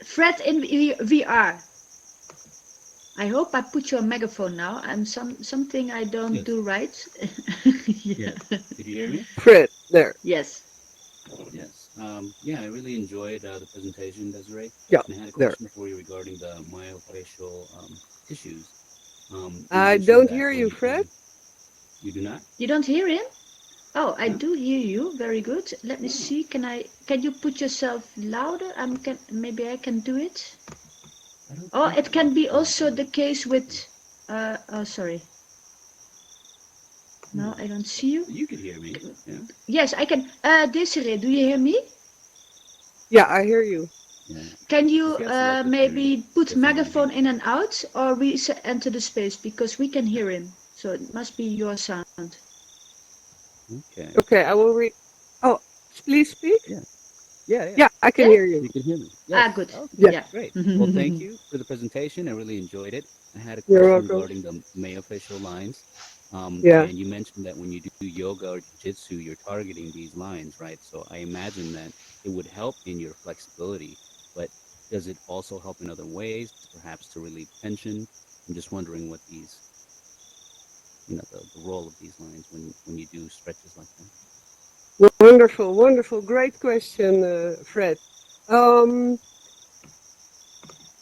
Fred in VR. I hope I put you on megaphone now. I'm something I don't Yes. do right. Yeah. Did you hear me? Fred, there. Yes. Yes. Yeah, I really enjoyed the presentation, Desiree. Yeah, And I had a there. question for you regarding the myofascial tissues. You I mentioned don't that hear when you, Fred. you do not? You don't hear him? Oh, I No? do hear you. Very good. Let me see. Can you put yourself louder? Maybe I can do it. I don't Oh, think it so. can be also the case with. Oh, sorry. No, I don't see you. You could hear me. Yeah. Yes, I can. Désirée, do you hear me? Yeah, I hear you. Yeah. Can you If you have selected, maybe put definitely megaphone in and out, or enter the space, because we can hear him. So it must be your sound. Okay. Okay, I will read. Oh, please speak. Yeah. Yeah. Yeah, I can Yeah? hear you. You can hear me. Yes. Good. Okay. Yeah. Yeah. Great. Well, thank you for the presentation. I really enjoyed it. I had a You're question welcome. regarding the myofascial lines. Yeah. And you mentioned that when you do yoga or jiu-jitsu, you're targeting these lines, right? So I imagine that it would help in your flexibility, but does it also help in other ways, perhaps to relieve tension? I'm just wondering what these, the role of these lines when you do stretches like that. Wonderful, wonderful, great question, Fred.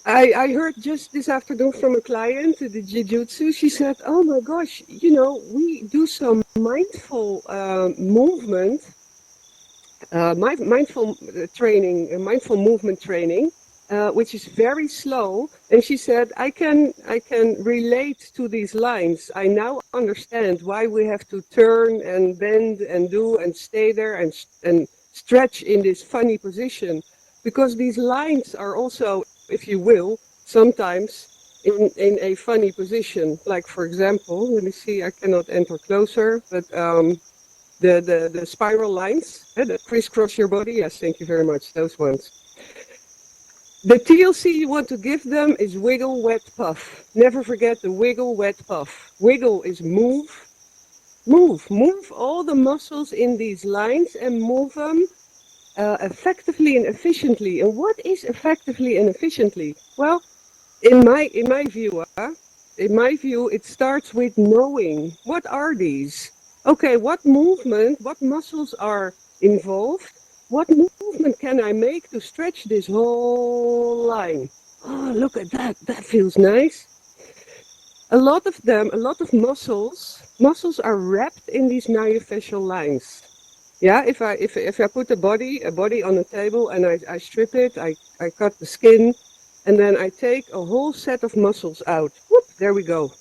I heard just this afternoon from a client, the jiu-jitsu. She said, "Oh my gosh, we do some mindful movement, mindful training, mindful movement training, which is very slow." And she said, "I can relate to these lines. I now understand why we have to turn and bend and do and stay there and stretch in this funny position, because these lines are also, if you will, sometimes in a funny position. Like, for example, let me see, I cannot enter closer, but the spiral lines that crisscross your body. Yes, thank you very much. Those ones. The TLC you want to give them is wiggle, wet, puff. Never forget the wiggle, wet, puff. Wiggle is move. Move all the muscles in these lines and move them effectively and efficiently. And what is effectively and efficiently? Well, in my view, it starts with knowing what are these. Okay, what muscles are involved? What movement can I make to stretch this whole line? Oh, look at that. That feels nice. A lot of muscles are wrapped in these myofascial lines. Yeah, if I put a body on a table and I strip it, I cut the skin, and then I take a whole set of muscles out. Whoop, there we go.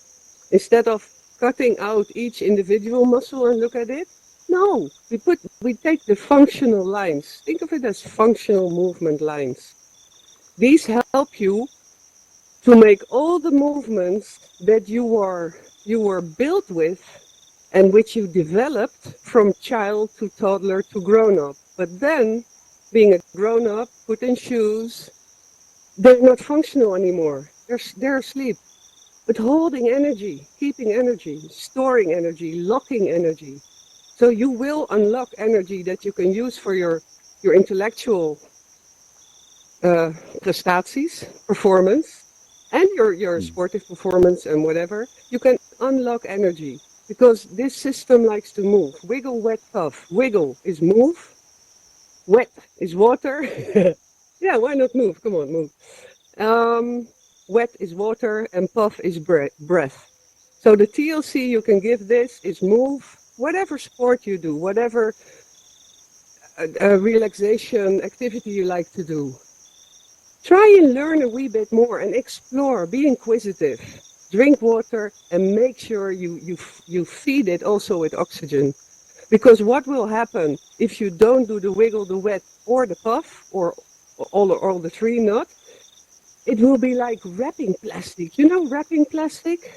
Instead of cutting out each individual muscle and look at it, no, we take the functional lines. Think of it as functional movement lines. These help you to make all the movements that you were built with and which you developed from child to toddler to grown up. But then, being a grown up, put in shoes, they're not functional anymore. They're asleep. But holding energy, keeping energy, storing energy, locking energy. So you will unlock energy that you can use for your intellectual prestaties, performance, and your sportive performance and whatever. You can unlock energy because this system likes to move. Wiggle, wet, puff. Wiggle is move. Wet is water. Yeah, why not move? Come on, move. Wet is water and puff is breath. So the TLC you can give this is move, whatever sport you do, whatever relaxation activity you like to do. Try and learn a wee bit more and explore, be inquisitive. Drink water and make sure you feed it also with oxygen. Because what will happen if you don't do the wiggle, the wet, or the puff, or all the three not? It will be like wrapping plastic. You know wrapping plastic?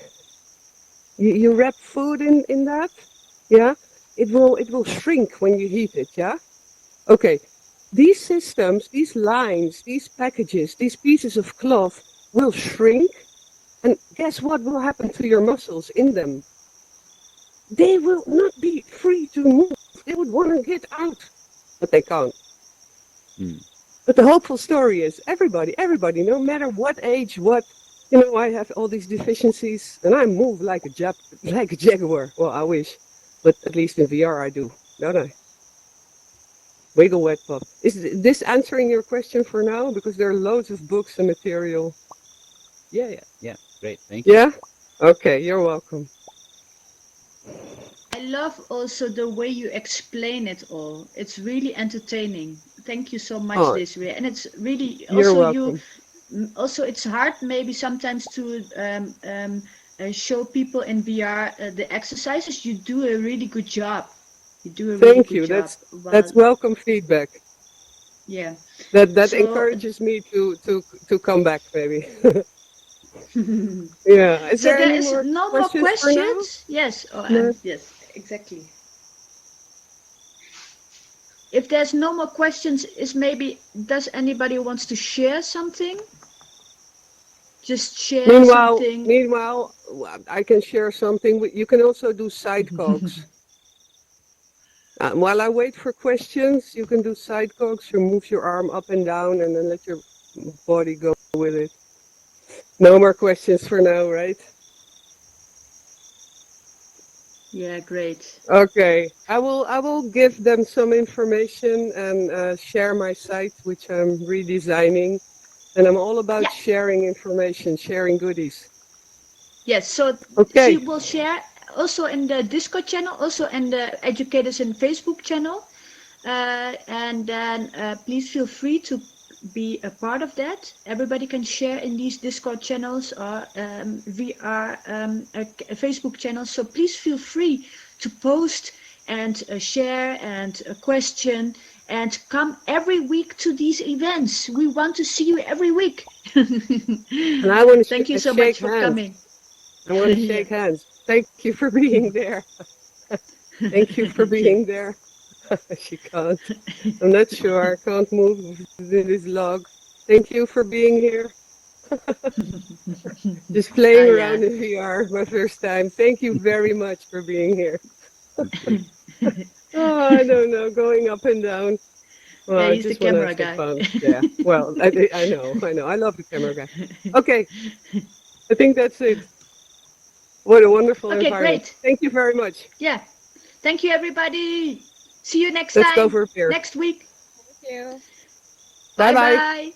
You wrap food in that? Yeah? It will shrink when you heat it, yeah? Okay. These systems, these lines, these packages, these pieces of cloth will shrink. And guess what will happen to your muscles in them? They will not be free to move. They would want to get out, but they can't. But the hopeful story is everybody, no matter what age, I have all these deficiencies and I move like a jaguar. Well, I wish, but at least in VR I do, don't I? Wiggle, wet, puff. Is this answering your question for now? Because there are loads of books and material. Yeah. Great. Thank you. Yeah? Okay, you're welcome. I love also the way you explain it all. It's really entertaining. Thank you so much, Désirée. And it's really You're also welcome. also it's hard maybe sometimes to show people in VR the exercises. You do a really good job. You do a really Thank good you. job. That's welcome feedback. Yeah. That So encourages me to come back, maybe. Yeah. Is so there there any is more no more questions for now? questions? Yes. No. Yes, exactly. If there's no more questions, does anybody wants to share something? Just share something. Meanwhile, I can share something. You can also do side cogs. While I wait for questions, you can do side cogs. You move your arm up and down and then let your body go with it. No more questions for now, right? Yeah, great. Okay, I will give them some information and share my site, which I'm redesigning, and I'm all about sharing information, sharing goodies. Yes, so Okay. she will share also in the Discord channel, also in the Educators in Facebook channel, and then please feel free to be a part of that. Everybody can share in these Discord channels or VR Facebook channels. So please feel free to post and share and question and come every week to these events. We want to see you every week. And I want to Thank you so shake much for hands. coming. I want to shake hands. Thank you for being there. Thank you for being there. She can't. I'm not sure. I can't move this log. Thank you for being here. Just playing around in VR, my first time. Thank you very much for being here. Oh, I don't know, going up and down. Well, Yeah, I he's the just want to camera have some guy. fun. Yeah. Well, I know. I love the camera guy. Okay, I think that's it. What a wonderful Okay, environment. great. Thank you very much. Yeah. Thank you, everybody. See you next Let's go time, for a beer. next week. Thank you. Bye Bye bye. bye.